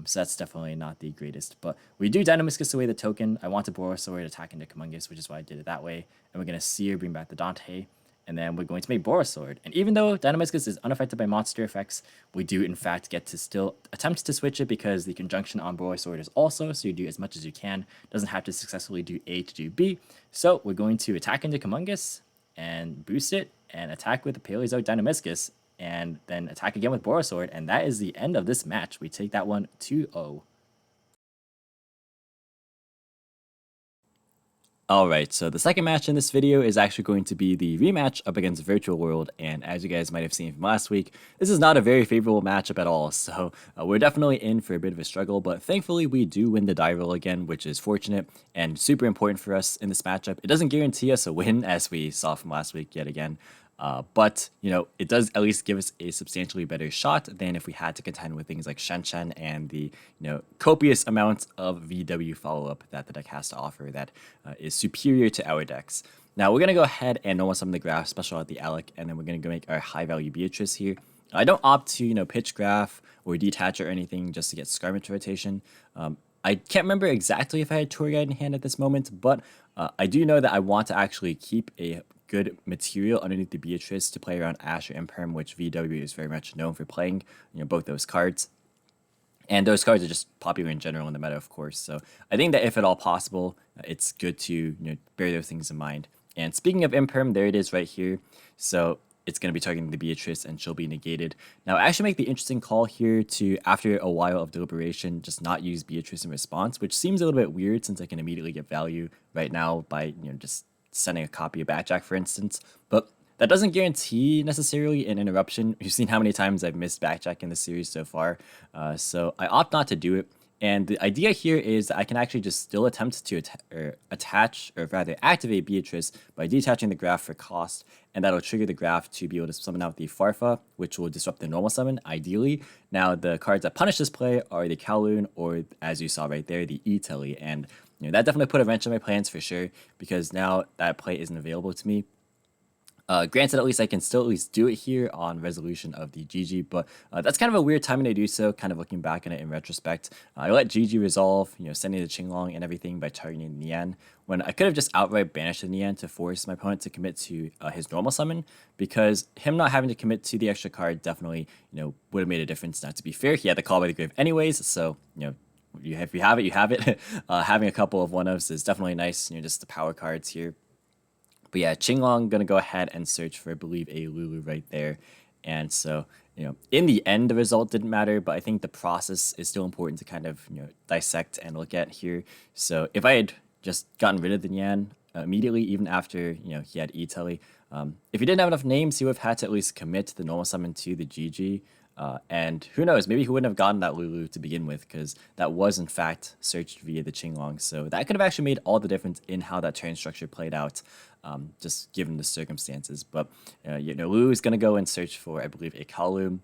S1: So that's definitely not the greatest. But we do Dynamiscus away the token. I want to Borosword attack into Humongous, which is why I did it that way. And we're going to Seer, bring back the Dante. And then we're going to make Borosword. And even though Dynamiscus is unaffected by monster effects, we do in fact get to still attempt to switch it, because the conjunction on Borosword is also, so you do as much as you can. Doesn't have to successfully do A to do B. So we're going to attack into Humongous and boost it and attack with the Paleozoic Dynamiscus, and then attack again with Borosword, and that is the end of this match. We take that one 2-0. Alright, so the second match in this video is actually going to be the rematch up against Virtual World, and as you guys might have seen from last week, this is not a very favorable matchup at all, so we're definitely in for a bit of a struggle, but thankfully we do win the die roll again, which is fortunate and super important for us in this matchup. It doesn't guarantee us a win, as we saw from last week yet again, but, it does at least give us a substantially better shot than if we had to contend with things like Shen and the, copious amount of VW follow-up that the deck has to offer that is superior to our decks. Now, we're going to go ahead and normal summon the Graph, special out the Alec, and then we're going to go make our high-value Beatrice here. I don't opt to, pitch Graph or detach or anything just to get Scarmage rotation. I can't remember exactly if I had Tour Guide in hand at this moment, but I do know that I want to actually keep a good material underneath the Beatrice to play around Ash or Imperm, which VW is very much known for playing, both those cards. And those cards are just popular in general in the meta, of course. So I think that if at all possible, it's good to bear those things in mind. And speaking of Imperm, there it is right here. So it's going to be targeting the Beatrice, and she'll be negated. Now, I actually make the interesting call here to, after a while of deliberation, just not use Beatrice in response, which seems a little bit weird since I can immediately get value right now by just sending a copy of Backjack, for instance. But that doesn't guarantee necessarily an interruption. You've seen how many times I've missed Backjack in the series so far. So I opt not to do it. And the idea here is that I can actually just still attempt to activate Beatrice by detaching the Graph for cost, and that'll trigger the Graph to be able to summon out the Farfa, which will disrupt the normal summon, ideally. Now, the cards that punish this play are the Kowloon, or, as you saw right there, the E-Telly, and that definitely put a wrench in my plans for sure, because now that play isn't available to me. Granted, at least I can still at least do it here on resolution of the GG, but that's kind of a weird timing to do so, kind of looking back on it in retrospect. I let GG resolve, sending the Qinglong and everything by targeting Nian, when I could have just outright banished the Nian to force my opponent to commit to his normal summon, because him not having to commit to the extra card definitely, would have made a difference. Now, to be fair, he had the Call by the Grave anyways, so, if you have it, you have it. Having a couple of one-ofs is definitely nice, just the power cards here. But yeah, Qinglong going to go ahead and search for, I believe, a Lulu right there. And so, in the end, the result didn't matter, but I think the process is still important to kind of, dissect and look at here. So if I had just gotten rid of the Nian immediately, even after, he had E-Telly, if he didn't have enough names, he would have had to at least commit the normal summon to the GG. And who knows, maybe he wouldn't have gotten that Lulu to begin with, because that was in fact searched via the Qinglong. So that could have actually made all the difference in how that turn structure played out, just given the circumstances. But Lulu is going to go and search for, I believe, a Kowloon,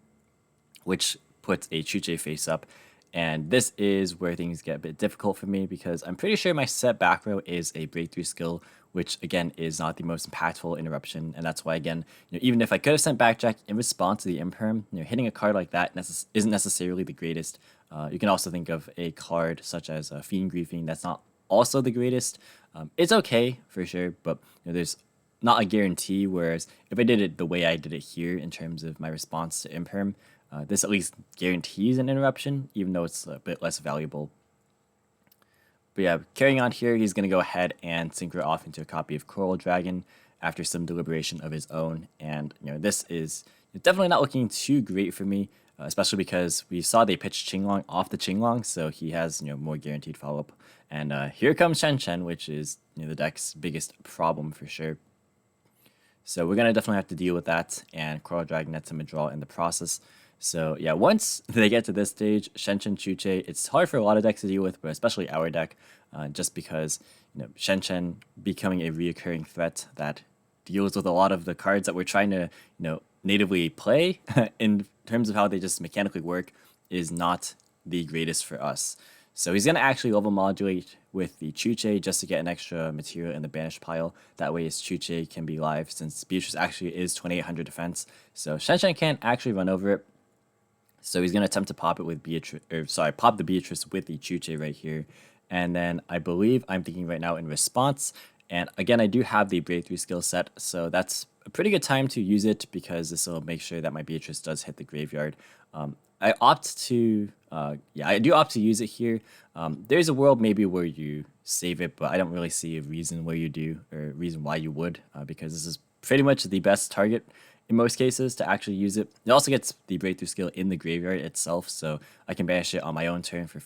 S1: which puts a Chuche face up. And this is where things get a bit difficult for me, because I'm pretty sure my set back row is a breakthrough skill, which again is not the most impactful interruption. And that's why, again, even if I could have sent Backjack in response to the Imperm, hitting a card like that isn't necessarily the greatest. You can also think of a card such as Fiend Griefing that's not also the greatest. It's okay for sure, but there's not a guarantee. Whereas if I did it the way I did it here in terms of my response to Imperm, this at least guarantees an interruption, even though it's a bit less valuable. But yeah, carrying on here, he's going to go ahead and synchro off into a copy of Coral Dragon after some deliberation of his own. And this is definitely not looking too great for me, especially because we saw they pitched Qinglong off the Qinglong, so he has more guaranteed follow-up. And here comes Shen, which is the deck's biggest problem for sure. So we're going to definitely have to deal with that, and Coral Dragon nets him a draw in the process. So yeah, once they get to this stage, Shen Chuche, it's hard for a lot of decks to deal with, but especially our deck, just because Shen becoming a reoccurring threat that deals with a lot of the cards that we're trying to natively play in terms of how they just mechanically work is not the greatest for us. So he's going to actually level modulate with the Chuche just to get an extra material in the banished pile. That way his Chuche can be live, since Beatrice actually is 2800 defense. So Shen can't actually run over it. So he's going to attempt to pop it with Beatrice, or sorry, pop the Beatrice with the Chuche right here. And then I believe I'm thinking right now in response. And again, I do have the breakthrough skill set, so that's a pretty good time to use it because this will make sure that my Beatrice does hit the graveyard. I opt to, I do opt to use it here. There's a world maybe where you save it, but I don't really see a reason where you do, or a reason why you would, because this is pretty much the best target in most cases to actually use it. It also gets the breakthrough skill in the graveyard itself, so I can banish it on my own turn for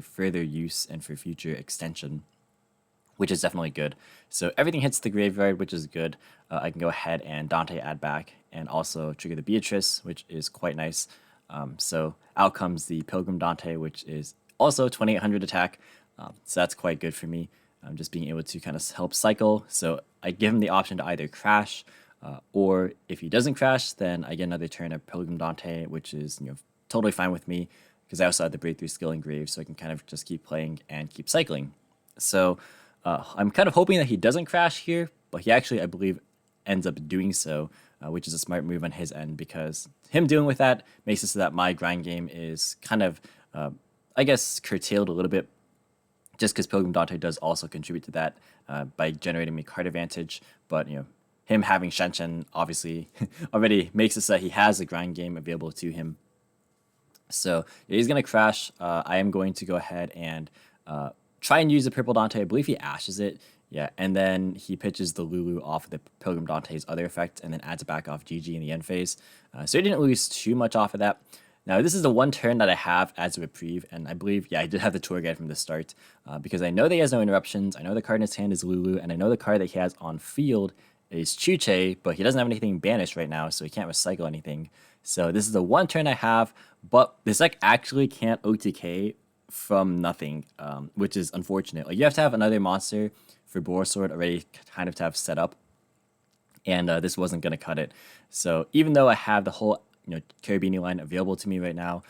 S1: further use and for future extension, which is definitely good. So everything hits the graveyard, which is good. I can go ahead and Dante add back and also trigger the Beatrice, which is quite nice. So out comes the Pilgrim Dante, which is also 2800 attack. So that's quite good for me. Just being able to kind of help cycle. So I give him the option to either crash, or if he doesn't crash, then I get another turn of Pilgrim Dante, which is totally fine with me because I also have the breakthrough skill engraved, so I can kind of just keep playing and keep cycling. So I'm kind of hoping that he doesn't crash here, but he actually, I believe, ends up doing so, which is a smart move on his end, because him dealing with that makes it so that my grind game is kind of, I guess, curtailed a little bit, just because Pilgrim Dante does also contribute to that by generating me card advantage. But him having Shen obviously already makes it so that he has a grind game available to him. So he's going to crash. I am going to go ahead and try and use the Purple Dante. I believe he ashes it. Yeah, and then he pitches the Lulu off of the Pilgrim Dante's other effect and then adds it back off GG in the end phase. So he didn't lose too much off of that. Now, this is the one turn that I have as a reprieve, and I believe, I did have the tour guide from the start, because I know that he has no interruptions, I know the card in his hand is Lulu, and I know the card that he has on field is Chuche, but he doesn't have anything banished right now, so he can't recycle anything. So this is the one turn I have, but this deck actually can't OTK from nothing, which is unfortunate. Like, you have to have another monster for Boarsword already kind of to have set up, and this wasn't going to cut it. So even though I have the whole Carabini line available to me right now,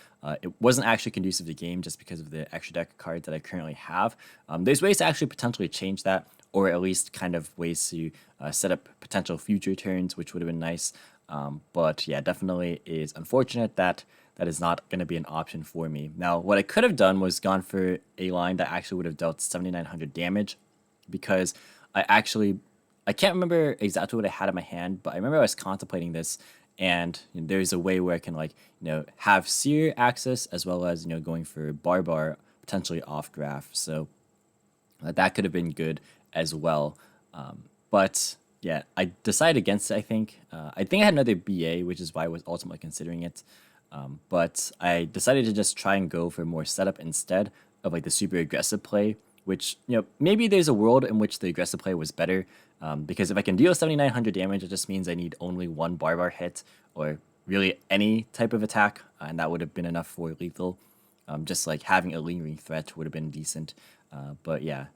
S1: it wasn't actually conducive to game just because of the extra deck cards that I currently have. There's ways to actually potentially change that, or at least kind of ways to set up potential future turns, which would have been nice. But yeah, definitely is unfortunate that that is not going to be an option for me. Now, what I could have done was gone for a line that actually would have dealt 7,900 damage, because I can't remember exactly what I had in my hand, but I remember I was contemplating this, and there's a way where I can have Seer access as well as going for Barbar potentially off graph. So that could have been good as well. But yeah, I decided against it. I think I had another BA, which is why I was ultimately considering it. But I decided to just try and go for more setup instead of the super aggressive play, which maybe there's a world in which the aggressive play was better. Because if I can deal 7,900 damage, it just means I need only one Barbar hit, or really any type of attack, and that would have been enough for lethal. Just having a lingering threat would have been decent. But yeah,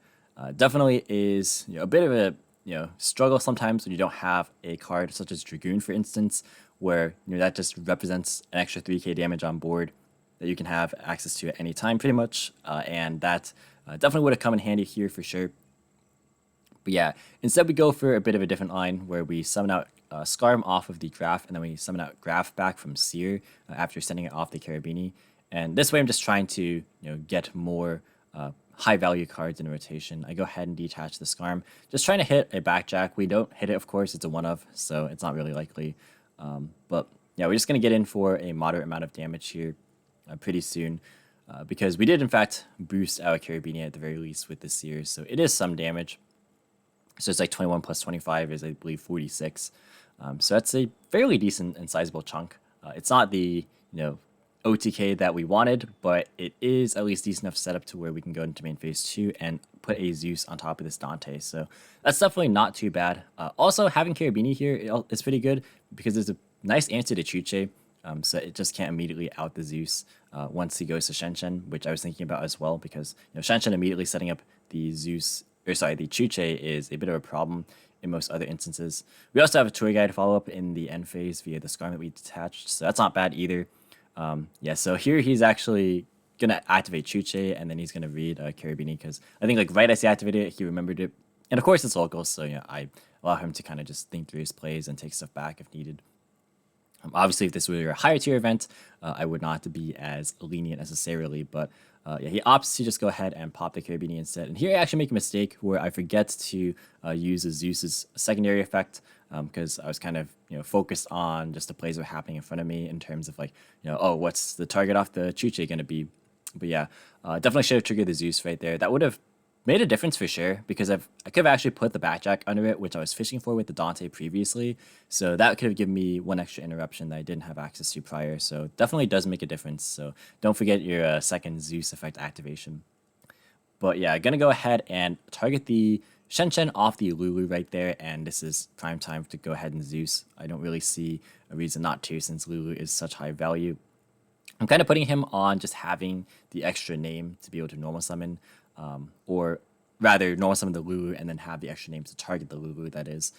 S1: definitely is a bit of a struggle sometimes when you don't have a card such as Dragoon, for instance, where that just represents an extra 3k damage on board that you can have access to at any time, pretty much, and that definitely would have come in handy here for sure. But yeah, instead we go for a bit of a different line where we summon out Skarm off of the Graph, and then we summon out Graph back from Seer after sending it off the Carabini. And this way I'm just trying to get more high value cards in rotation. I go ahead and detach the Skarm, just trying to hit a Backjack. We don't hit it, of course, it's a one-of, so it's not really likely. But yeah, we're just going to get in for a moderate amount of damage here pretty soon. Because we did in fact boost our Carabini at the very least with the Seer, so it is some damage. So it's 21 plus 25 is, I believe, 46. So that's a fairly decent and sizable chunk. It's not the OTK that we wanted, but it is at least decent enough setup to where we can go into main phase 2 and put a Zeus on top of this Dante. So that's definitely not too bad. Also, having Carabini here is pretty good because there's a nice answer to Chuche. So it just can't immediately out the Zeus once he goes to Shen, which I was thinking about as well, because Shen immediately setting up the Zeus, the Chuche is a bit of a problem in most other instances. We also have a tour guide follow-up in the end phase via the Skarn that we detached, so that's not bad either. Yeah, so here he's actually gonna activate Chuche, and then he's gonna read Carabini, because I think like right as he activated it, he remembered it. And of course it's local, so yeah, I allow him to kind of just think through his plays and take stuff back if needed. Obviously, if this were a higher tier event, I would not be as lenient necessarily, but yeah, he opts to just go ahead and pop the Carabini instead. And here I actually make a mistake where I forget to use Zeus's secondary effect, because I was kind of focused on just the plays that were happening in front of me in terms of like, oh, what's the target off the Chuche going to be? But yeah, definitely should have triggered the Zeus right there. That would have made a difference for sure, because I could have actually put the backjack under it, which I was fishing for with the Dante previously. So that could have given me one extra interruption that I didn't have access to prior. So definitely does make a difference. So don't forget your second Zeus effect activation. But yeah, gonna go ahead and target the Shen off the Lulu right there, and this is prime time to go ahead and Zeus. I don't really see a reason not to, since Lulu is such high value. I'm kind of putting him on just having the extra name to be able to normal summon, or rather normal summon the Lulu and then have the extra name to target the Lulu, that is.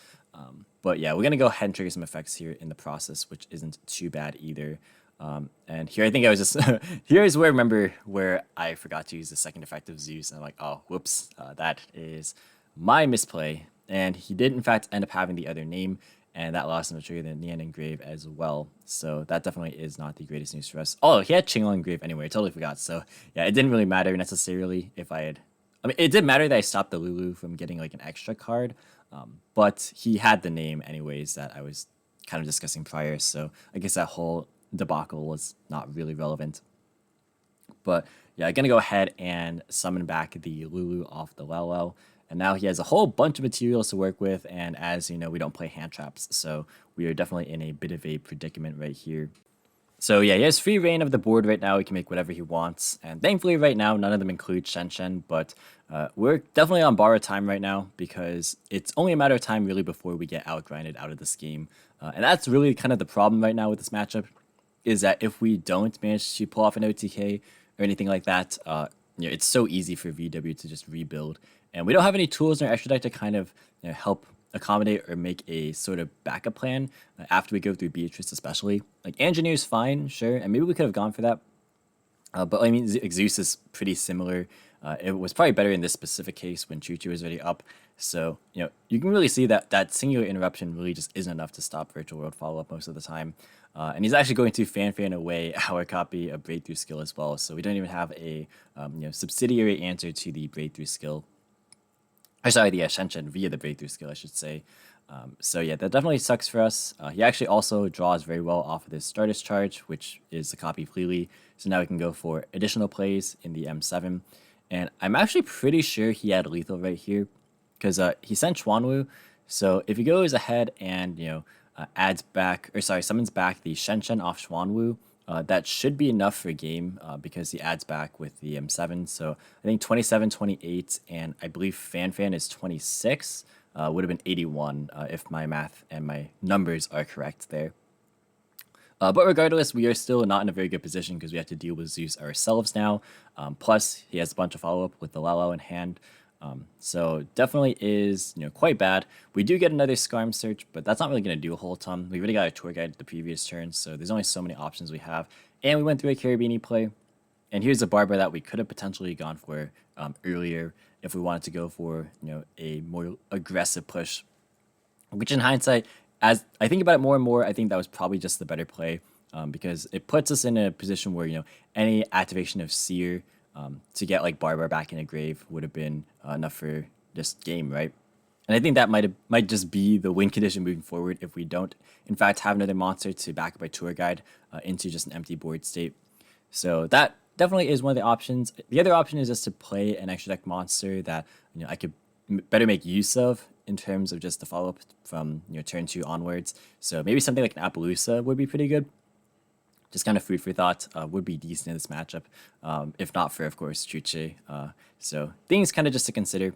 S1: But yeah, we're going to go ahead and trigger some effects here in the process, which isn't too bad either. And here I think I was just, here's where I remember where I forgot to use the second effect of Zeus, and I'm like, oh, whoops, that is my misplay. And he did in fact end up having the other name, and that allows him to trigger the Nian Engrave as well. So that definitely is not the greatest news for us. Oh, he had Qinglong Engrave anyway, I totally forgot. So yeah, it didn't really matter necessarily if I had, I mean, it did matter that I stopped the Lulu from getting like an extra card, but he had the name anyways that I was kind of discussing prior. So I guess that whole debacle was not really relevant. But yeah, I'm going to go ahead and summon back the Lulu off the Lelo. And now he has a whole bunch of materials to work with, and as you know, we don't play hand traps, so we are definitely in a bit of a predicament right here. So yeah, he has free reign of the board right now. He can make whatever he wants, and thankfully right now, none of them include Shen, but we're definitely on borrowed time right now, because it's only a matter of time really before we get outgrinded out of this game. And that's really kind of the problem right now with this matchup, is that if we don't manage to pull off an OTK or anything like that, it's so easy for VW to just rebuild. And we don't have any tools in our extra deck to kind of help accommodate or make a sort of backup plan after we go through Beatrice especially. Like Engineer's fine, sure, and maybe we could have gone for that. But I mean, Zeus is pretty similar. It was probably better in this specific case when Choo Choo was already up. So, you can really see that that singular interruption really just isn't enough to stop Virtual World follow-up most of the time. And he's actually going to fan away our copy of Breakthrough skill as well. So we don't even have a subsidiary answer to the Breakthrough skill. Or sorry, the Shen via the Breakthrough skill, I should say. So yeah, that definitely sucks for us. He actually also draws very well off of this Stardust Charge, which is the copy of Lily. So now we can go for additional plays in the M7. And I'm actually pretty sure he had lethal right here, because he sent Xuanwu. So if he goes ahead and summons back the Shen off Xuanwu, that should be enough for a game, because he adds back with the M7. So I think 27, 28, and I believe Fan is 26. Would have been 81 if my math and my numbers are correct there. But regardless, we are still not in a very good position, because we have to deal with Zeus ourselves now. Plus, he has a bunch of follow-up with the Lalo in hand. So definitely is quite bad. We do get another Skarm search, but that's not really going to do a whole ton. We already got a tour guide the previous turn, so there's only so many options we have. And we went through a Carabini play. And here's a Barber that we could have potentially gone for earlier if we wanted to go for a more aggressive push. Which in hindsight, as I think about it more and more, I think that was probably just the better play, because it puts us in a position where any activation of Seer to get like Barbar back in a grave would have been enough for this game, right? And I think that might just be the win condition moving forward if we don't, in fact, have another monster to back up a tour guide into just an empty board state. So that definitely is one of the options. The other option is just to play an extra deck monster that I could better make use of in terms of just the follow-up from turn 2 onwards. So maybe something like an Appaloosa would be pretty good. Just kind of food for thought, would be decent in this matchup, if not for, of course, Chuche. So things kind of just to consider.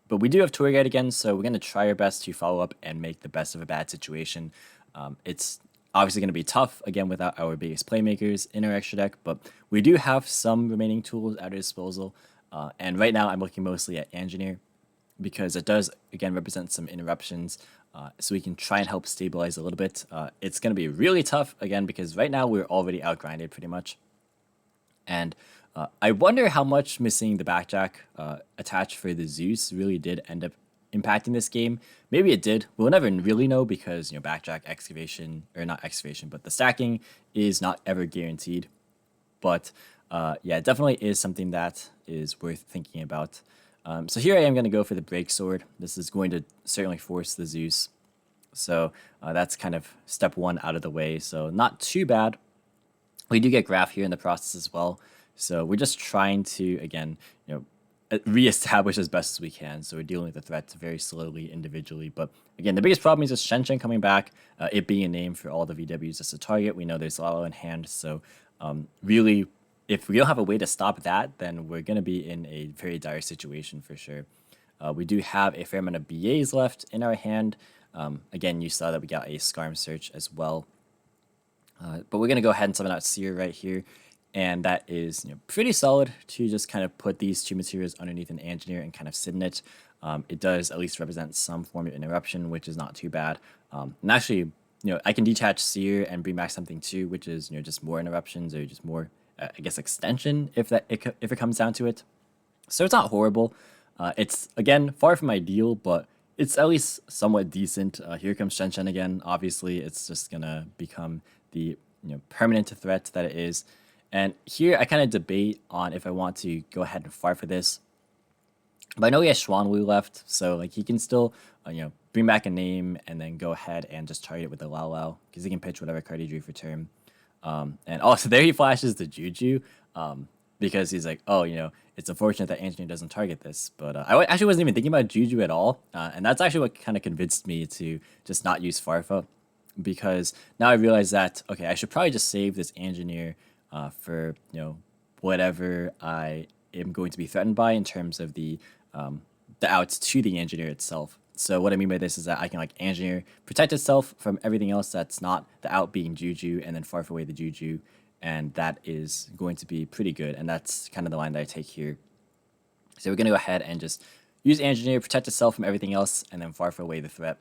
S1: But we do have tour guide again, so we're going to try our best to follow up and make the best of a bad situation. It's obviously going to be tough, again, without our biggest playmakers in our extra deck, but we do have some remaining tools at our disposal. And right now, I'm looking mostly at Engineer. because it does, again, represent some interruptions. So we can try and help stabilize a little bit. It's going to be really tough, again, because right now we're already outgrinded pretty much. And I wonder how much missing the backjack attached for the Zeus really did end up impacting this game. Maybe it did. We'll never really know because, backjack excavation, or not excavation, but the stacking is not ever guaranteed. But yeah, it definitely is something that is worth thinking about. So here I am going to go for the break sword. This is going to certainly force the Zeus. So that's kind of step one out of the way. So not too bad. We do get graph here in the process as well. So we're just trying to, again, reestablish as best as we can. So we're dealing with the threats very slowly, individually. But again, the biggest problem is just Shen coming back, it being a name for all the VWs as a target. We know there's Lalo in hand. So really, if we don't have a way to stop that, then we're going to be in a very dire situation for sure. We do have a fair amount of BAs left in our hand. Again, you saw that we got a Scarm Search as well. But we're going to go ahead and summon out Seer right here. And that is pretty solid to just kind of put these two materials underneath an engineer and kind of sit in it. It does at least represent some form of interruption, which is not too bad. And actually, I can detach Seer and bring back something too, which is just more interruptions or just more, I guess, extension if it comes down to it. So it's not horrible. It's again far from ideal, but it's at least somewhat decent. Here comes Shen again. Obviously, it's just gonna become the permanent threat that it is. And here I kind of debate on if I want to go ahead and fire for this. But I know he has Xuanwu left, so like he can still bring back a name and then go ahead and just target it with the Lao Lao because he can pitch whatever card he drew for turn. And also there he flashes the Juju because he's like, oh, it's unfortunate that Engineer doesn't target this. But I actually wasn't even thinking about Juju at all. And that's actually what kind of convinced me to just not use Farfa, because now I realize that, okay, I should probably just save this Engineer for whatever I am going to be threatened by in terms of the outs to the engineer itself. So what I mean by this is that I can like engineer protect itself from everything else that's not the out being Juju, and then farf away the Juju, and that is going to be pretty good. And that's kind of the line that I take here. So we're gonna go ahead and just use engineer, protect itself from everything else, and then farf away the threat.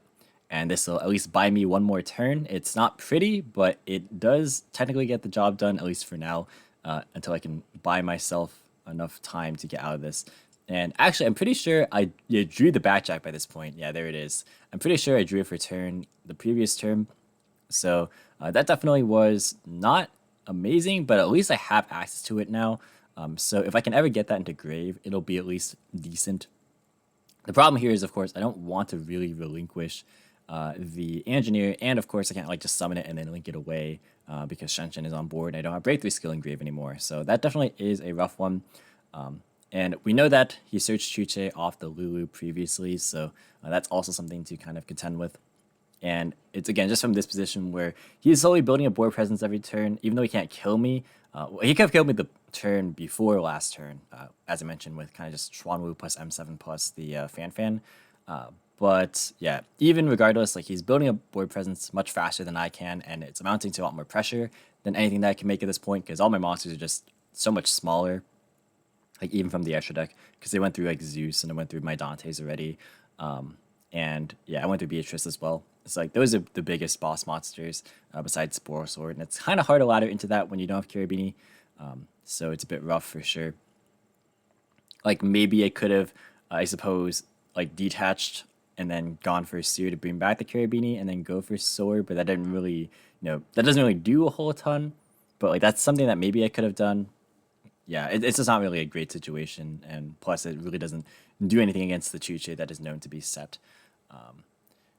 S1: And this will at least buy me one more turn. It's not pretty, but it does technically get the job done, at least for now, until I can buy myself enough time to get out of this. And actually, I'm pretty sure I drew the backjack by this point. Yeah, there it is. I'm pretty sure I drew it for turn the previous turn. So that definitely was not amazing, but at least I have access to it now. So if I can ever get that into grave, it'll be at least decent. The problem here is, of course, I don't want to really relinquish the engineer, and of course I can't like just summon it and then link it away because Shen is on board and I don't have breakthrough skill in grave anymore. So that definitely is a rough one. And we know that he searched Chuche off the Lulu previously, so that's also something to kind of contend with. And it's again just from this position where he's slowly building a board presence every turn, even though he can't kill me. He could have killed me the turn before last turn, as I mentioned, with kind of just Xuanwu plus M7 plus the Fan. But yeah, even regardless, like he's building a board presence much faster than I can, and it's amounting to a lot more pressure than anything that I can make at this point because all my monsters are just so much smaller, like even from the extra deck, because they went through like Zeus and I went through my Dantes already. And yeah, I went through Beatrice as well. It's like those are the biggest boss monsters besides Spore and it's kind of hard to ladder into that when you don't have Carabini. So it's a bit rough for sure. Like maybe I could have, I suppose, like detached and then gone for Seer to bring back the Carabini and then go for Sword, but that didn't really, that doesn't really do a whole ton. But like that's something that maybe I could have done. Yeah, it's just not really a great situation, and plus it really doesn't do anything against the Chuche that is known to be set.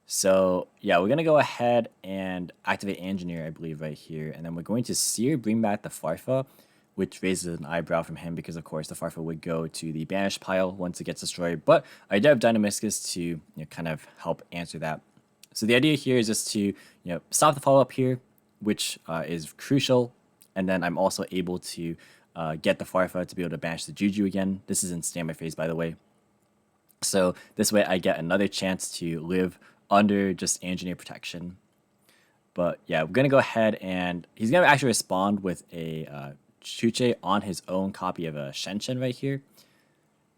S1: So yeah, we're gonna go ahead and activate Engineer, I believe, right here, and then we're going to Seer, bring back the Farfa, which raises an eyebrow from him because of course the Farfa would go to the banished pile once it gets destroyed. But I do have Dynamiscus to kind of help answer that. So the idea here is just to stop the follow up here, which is crucial, and then I'm also able to get the Farfa to be able to banish the Juju again. This is in standby phase, by the way. So this way I get another chance to live under just engineer protection. But yeah, we're gonna go ahead and he's gonna actually respond with a Chuche on his own copy of a Shen right here.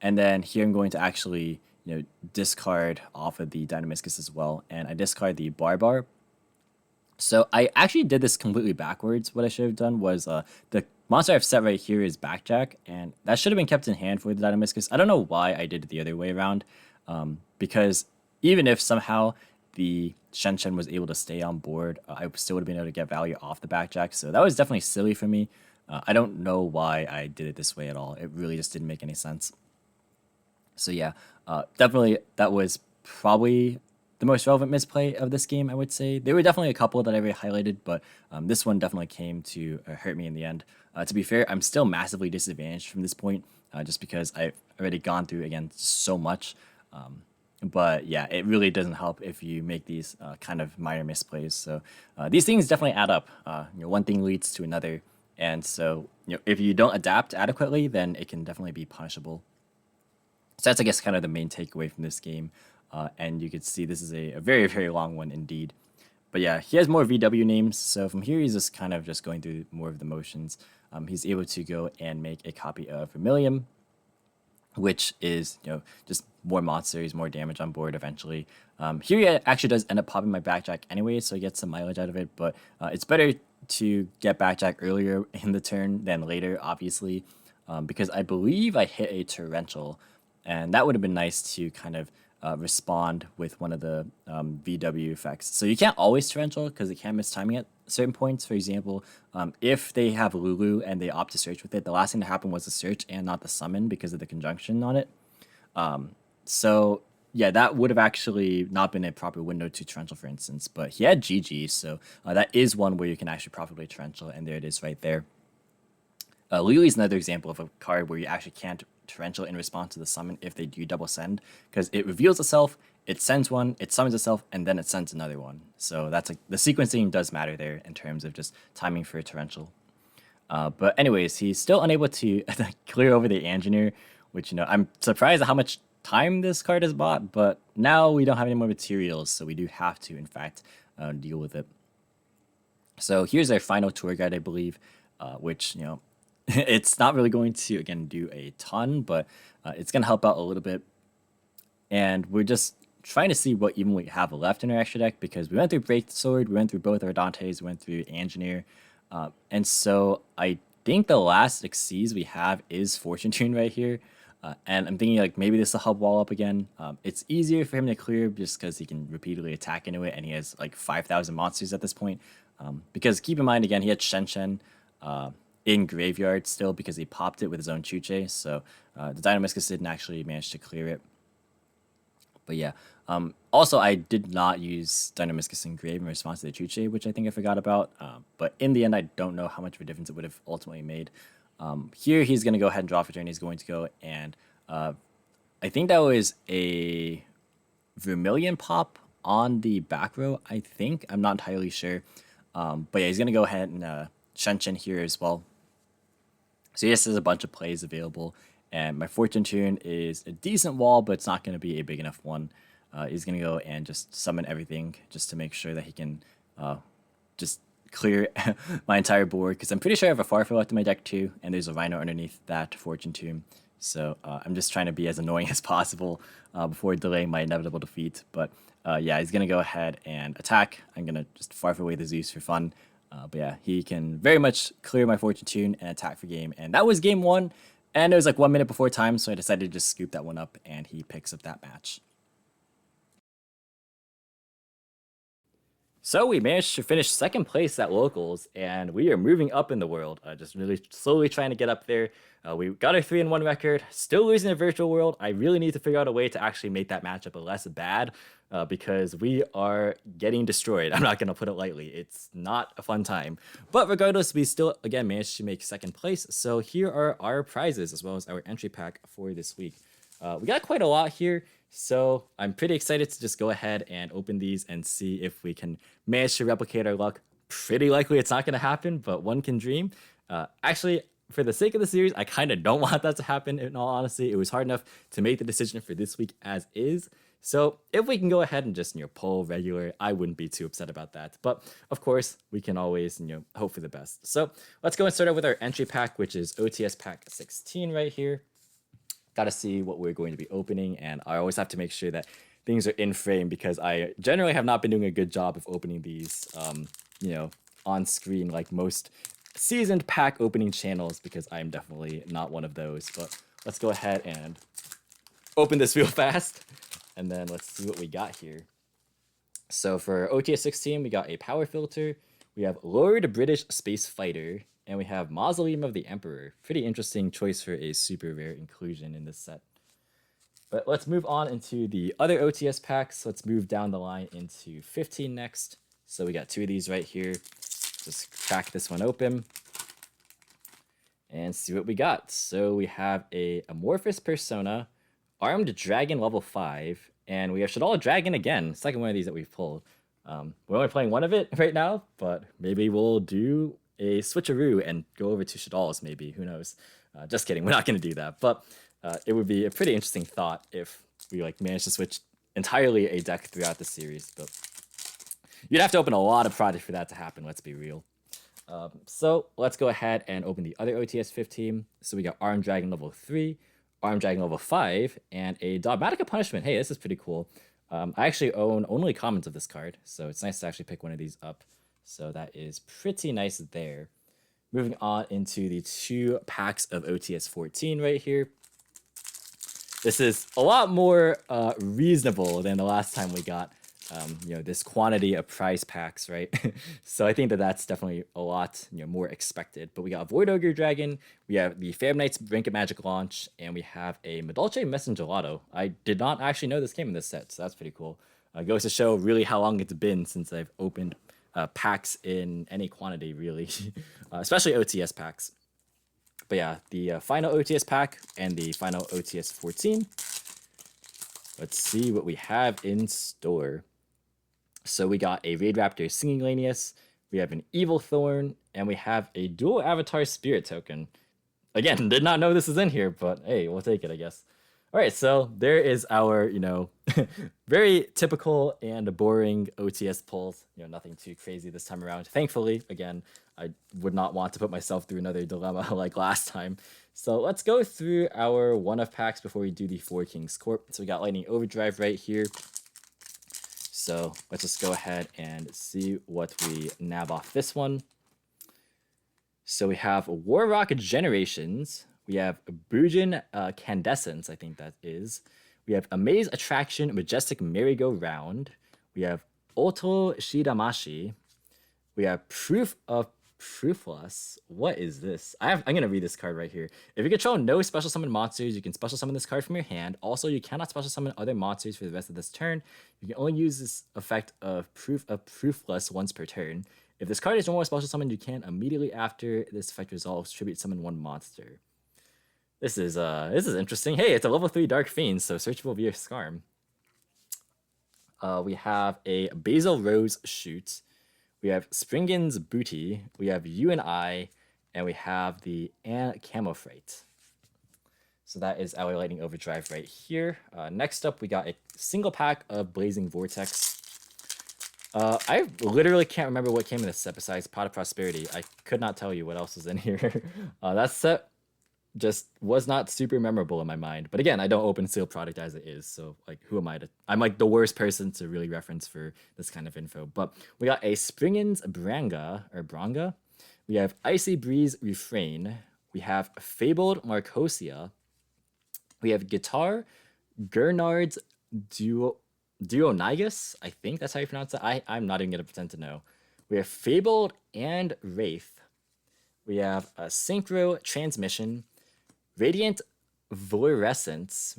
S1: And then here I'm going to actually discard off of the Dynamiscus as well, and I discard the Barbar. So I actually did this completely backwards. What I should have done was the monster I've set right here is Backjack, and that should have been kept in hand for the Dynamiscus. I don't know why I did it the other way around, because even if somehow the Shen was able to stay on board, I still would have been able to get value off the Backjack. So that was definitely silly for me. I don't know why I did it this way at all. It really just didn't make any sense. So yeah, definitely that was probably the most relevant misplay of this game, I would say. There were definitely a couple that I already highlighted, but this one definitely came to hurt me in the end. To be fair, I'm still massively disadvantaged from this point, just because I've already gone through, again, so much. But yeah, it really doesn't help if you make these kind of minor misplays. So these things definitely add up. One thing leads to another. And so if you don't adapt adequately, then it can definitely be punishable. So that's, I guess, kind of the main takeaway from this game. And you can see this is a very, very long one indeed. But yeah, he has more VW names. So from here, he's just kind of just going through more of the motions. He's able to go and make a copy of Vermilion, which is, just more monsters, more damage on board eventually. Here he actually does end up popping my Backjack anyway, so he gets some mileage out of it. But it's better to get Backjack earlier in the turn than later, obviously, because I believe I hit a Torrential, and that would have been nice to kind of respond with one of the VW effects. So you can't always Torrential because it can miss timing at certain points. For example, if they have Lulu and they opt to search with it, the last thing to happen was the search and not the summon because of the conjunction on it. So yeah, that would have actually not been a proper window to Torrential, for instance. But he had GG, so that is one where you can actually properly Torrential, and there it is right there. Lulu is another example of a card where you actually can't Torrential in response to the summon if they do double send, because it reveals itself, it sends one, it summons itself, and then it sends another one. So that's the sequencing does matter there in terms of just timing for a Torrential. But anyways, he's still unable to clear over the Engineer, which, I'm surprised at how much time this card has bought, but now we don't have any more materials, so we do have to, in fact, deal with it. So here's our final tour guide, I believe, which, it's not really going to, again, do a ton, but it's going to help out a little bit. And we're just trying to see what even we have left in our extra deck, because we went through Breaksword, we went through both our Dantes, we went through Engineer. And so I think the last Xyz we have is Fortune Tune right here. And I'm thinking like maybe this will help wall up again. It's easier for him to clear just because he can repeatedly attack into it, and he has like 5,000 monsters at this point. Because keep in mind, again, he had Shen in graveyard still because he popped it with his own Chuche, so the Dynamiscus didn't actually manage to clear it. But yeah, also I did not use Dynamiscus in grave in response to the Chuche, which I think I forgot about. But in the end, I don't know how much of a difference it would have ultimately made. Here he's going to go ahead and draw for turn. He's going to go and I think that was a Vermilion pop on the back row, I think. I'm not entirely sure. But yeah, he's going to go ahead and Shen here as well. So yes, there's a bunch of plays available. And my Fortune Tune is a decent wall, but it's not going to be a big enough one. He's going to go and just summon everything just to make sure that he can just clear my entire board, because I'm pretty sure I have a Farfel left in my deck too, and there's a Rhino underneath that Fortune Tune. So I'm just trying to be as annoying as possible before delaying my inevitable defeat. But yeah, he's going to go ahead and attack. I'm going to just Farfel away the Zeus for fun. But yeah, he can very much clear my Fortune Tune and attack for game. And that was game one. And it was like 1 minute before time, so I decided to just scoop that one up, and he picks up that match. So we managed to finish second place at Locals, and we are moving up in the world, just really slowly trying to get up there. We got our 3-1 record, still losing in Virtual World. I really need to figure out a way to actually make that matchup less bad, because we are getting destroyed. I'm not going to put it lightly. It's not a fun time. But regardless, we still, again, managed to make second place. So here are our prizes, as well as our entry pack for this week. We got quite a lot here, so I'm pretty excited to just go ahead and open these and see if we can manage to replicate our luck. Pretty likely it's not going to happen, but one can dream. Actually, for the sake of the series, I kind of don't want that to happen, in all honesty. It was hard enough to make the decision for this week as is. So if we can go ahead and just, pull regular, I wouldn't be too upset about that. But of course, we can always, hope for the best. So let's go and start out with our entry pack, which is OTS pack 16 right here. got to see what we're going to be opening, and I always have to make sure that things are in frame because I generally have not been doing a good job of opening these, on screen like most seasoned pack opening channels because I'm definitely not one of those. But let's go ahead and open this real fast, and then let's see what we got here. So for OTS 16, we got a Power Filter, we have Lord British Space Fighter, and we have Mausoleum of the Emperor. Pretty interesting choice for a super rare inclusion in this set. But let's move on into the other OTS packs. Let's move down the line into 15 next. So we got 2 of these right here. Just crack this one open and see what we got. So we have a Amorphous Persona, Armed Dragon level 5, and we have Shaddoll Dragon again. Second one of these that we've pulled. We're only playing one of it right now, but maybe we'll do a switcheroo and go over to Shaddolls maybe. Who knows? Just kidding. We're not going to do that. But it would be a pretty interesting thought if we managed to switch entirely a deck throughout the series. But you'd have to open a lot of product for that to happen. Let's be real. So let's go ahead and open the other OTS 15. So we got Armed Dragon level 3, Armed Dragon level 5, and a Dogmatica Punishment. Hey, this is pretty cool. I actually own only commons of this card, so it's nice to actually pick one of these up. So that is pretty nice there. Moving on into the 2 packs of OTS 14 right here. This is a lot more reasonable than the last time we got this quantity of prize packs, right? So I think that that's definitely a lot more expected. But we got Void Ogre Dragon, we have the Fam Knight's Trinket Magic launch, and we have a Medolce Messengelato. I did not actually know this came in this set, so that's pretty cool. Goes to show really how long it's been since I've opened packs in any quantity, really, especially OTS packs. But yeah, the final OTS pack and the final OTS 14. Let's see what we have in store. So we got a Raid Raptor Singing Lanius, we have an Evil Thorn, and we have a Dual Avatar Spirit Token. Again, did not know this is in here, but hey, we'll take it, I guess. All right, so there is our, very typical and boring OTS pulls. Nothing too crazy this time around. Thankfully, again, I would not want to put myself through another dilemma like last time. So let's go through our one-of packs before we do the 4 Kings Corp. So we got Lightning Overdrive right here. So let's just go ahead and see what we nab off this one. So we have War Rock Generations. We have Bujin Candescence, I think that is. We have Amaze Attraction Majestic Merry-Go-Round. We have Oto Shidamashi. We have Proof of Proofless. What is this? I'm going to read this card right here. If you control no special summon monsters, you can special summon this card from your hand. Also, you cannot special summon other monsters for the rest of this turn. You can only use this effect of Proof of Proofless once per turn. If this card is normal special summon, you can immediately after this effect resolves tribute summon 1 monster. This is interesting. Hey, it's a level 3 Dark Fiend, so searchable via Skarm. We have a Basil Rose Shoot. We have Springen's Booty. We have You and I, and we have the Camofrite. So that is our Lightning Overdrive right here. Next up, we got a single pack of Blazing Vortex. I literally can't remember what came in this set besides Pot of Prosperity. I could not tell you what else is in here. That set just was not super memorable in my mind. But again, I don't open sealed product as it is, so who am I to... I'm the worst person to really reference for this kind of info. But we got a Springen's Branga. We have Icy Breeze Refrain. We have Fabled Marcosia. We have Guitar Gernard's Duonigus. I think that's how you pronounce it. I'm not even going to pretend to know. We have Fabled and Wraith. We have a Synchro Transmission, Radiant Vorescence,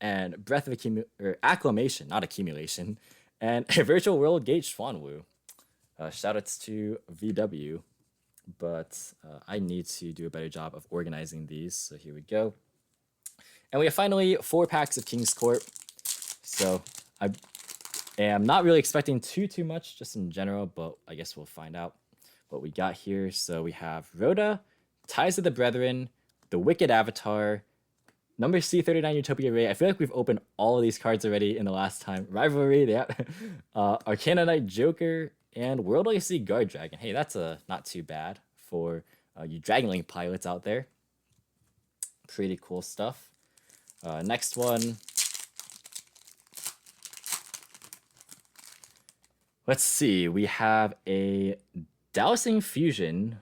S1: and Breath of Acclamation, not Accumulation, and a Virtual World Gate Schwanwu. Shoutouts to VW, but I need to do a better job of organizing these, so here we go. And we have finally 4 packs of King's Court. So I am not really expecting too much, just in general, but I guess we'll find out what we got here. So we have Rhoda, Ties of the Brethren, The Wicked Avatar, number C39 Utopia Ray. I feel like we've opened all of these cards already in the last time. Rivalry, yeah. Arcana Knight Joker, and World Legacy Guard Dragon. Hey, that's not too bad for you Dragon Link pilots out there. Pretty cool stuff. Next one. Let's see. We have a Dowsing Fusion.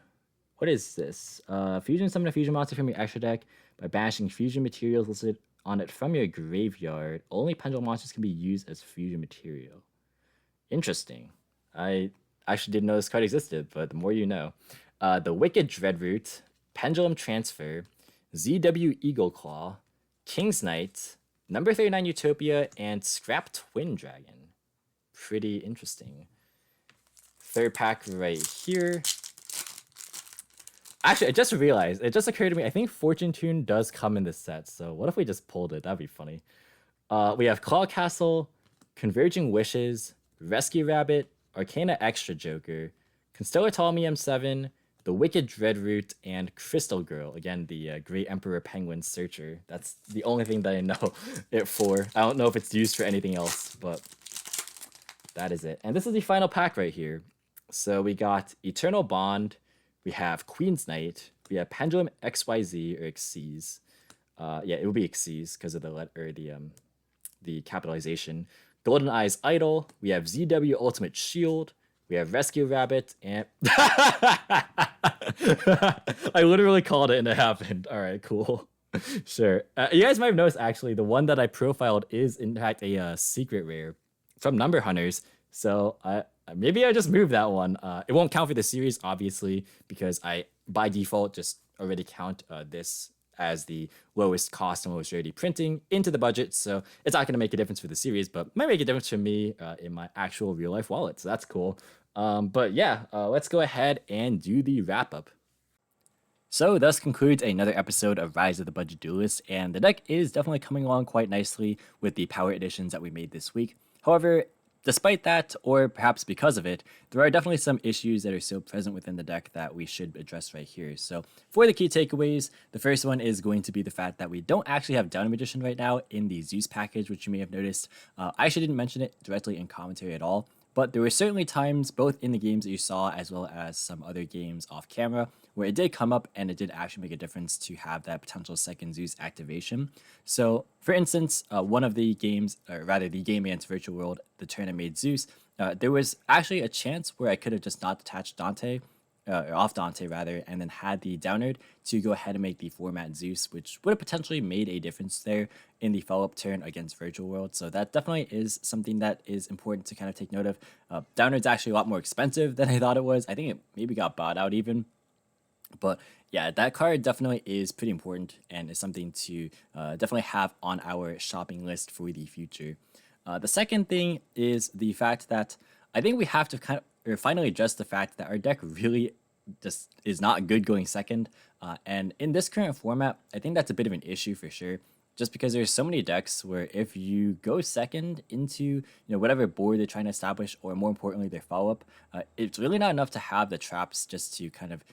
S1: What is this? Fusion summon a fusion monster from your extra deck by banishing fusion materials listed on it from your graveyard. Only pendulum monsters can be used as fusion material. Interesting. I actually didn't know this card existed, but the more you know. The Wicked Dreadroot, Pendulum Transfer, ZW Eagle Claw, King's Knight, number 39 Utopia, and Scrap Twin Dragon. Pretty interesting. Third pack right here. Actually, I just realized, it just occurred to me, I think Fortune Tune does come in this set, so what if we just pulled it? That'd be funny. We have Claw Castle, Converging Wishes, Rescue Rabbit, Arcana Extra Joker, Constellar Ptolemy 7, the Wicked Dreadroot, and Crystal Girl. Again, the Great Emperor Penguin Searcher. That's the only thing that I know it for. I don't know if it's used for anything else, but that is it. And this is the final pack right here. So we got Eternal Bond, we have Queen's Knight, we have Pendulum XYZ or Xyz. Yeah, it would be Xyz because of the capitalization. Golden Eyes Idol, we have ZW Ultimate Shield, we have Rescue Rabbit, and I literally called it and it happened. All right, cool. Sure. You guys might have noticed, actually, the one that I profiled is, in fact, a secret rare from Number Hunters. So maybe I just moved that one. It won't count for the series, obviously, because I, by default, just already count this as the lowest cost and lowest rarity printing into the budget. So it's not going to make a difference for the series, but might make a difference for me in my actual real life wallet. So that's cool. But yeah, let's go ahead and do the wrap up. So thus concludes another episode of Rise of the Budget Duelist, and the deck is definitely coming along quite nicely with the power additions that we made this week. However, despite that, or perhaps because of it, there are definitely some issues that are still present within the deck that we should address right here. So for the key takeaways, the first one is going to be the fact that we don't actually have Down Magician right now in the Zeus package, which you may have noticed. I actually didn't mention it directly in commentary at all, but there were certainly times, both in the games that you saw as well as some other games off camera, where it did come up and it did actually make a difference to have that potential second Zeus activation. So, for instance, one of the games, or rather the game against Virtual World, the turn I made Zeus, there was actually a chance where I could have just not detached Dante, or off Dante rather, and then had the Downerd to go ahead and make the format Zeus, which would have potentially made a difference there in the follow-up turn against Virtual World. So that definitely is something that is important to kind of take note of. Downerd's actually a lot more expensive than I thought it was. I think it maybe got bought out even. But yeah, that card definitely is pretty important and is something to definitely have on our shopping list for the future. The second thing is the fact that I think we have to kind of finally address the fact that our deck really just is not good going second. And in this current format, I think that's a bit of an issue for sure. Just because there's so many decks where if you go second into whatever board they're trying to establish, or more importantly their follow-up, it's really not enough to have the traps just to kind of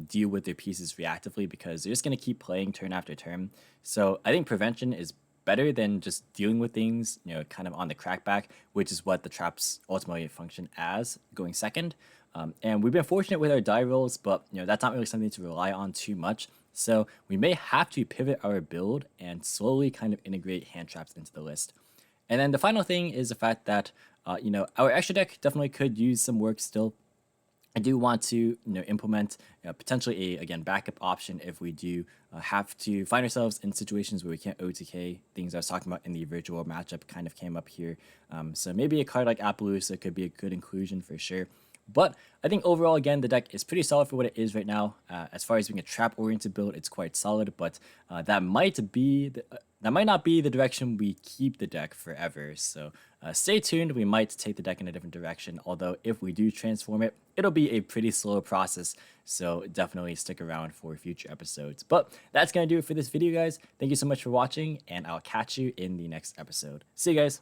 S1: deal with their pieces reactively, because they're just going to keep playing turn after turn. So I think prevention is better than just dealing with things, kind of on the crackback, which is what the traps ultimately function as going second. And we've been fortunate with our die rolls, but that's not really something to rely on too much. So we may have to pivot our build and slowly kind of integrate hand traps into the list. And then the final thing is the fact that our extra deck definitely could use some work still. I do want to implement potentially a backup option if we do have to find ourselves in situations where we can't OTK. Things I was talking about in the virtual matchup kind of came up here. So maybe a card like Appaloosa could be a good inclusion for sure. But I think overall, again, the deck is pretty solid for what it is right now. As far as being a trap-oriented build, it's quite solid, but that might not be the direction we keep the deck forever. So stay tuned. We might take the deck in a different direction, although if we do transform it, it'll be a pretty slow process. So definitely stick around for future episodes. But that's going to do it for this video, guys. Thank you so much for watching, and I'll catch you in the next episode. See you guys.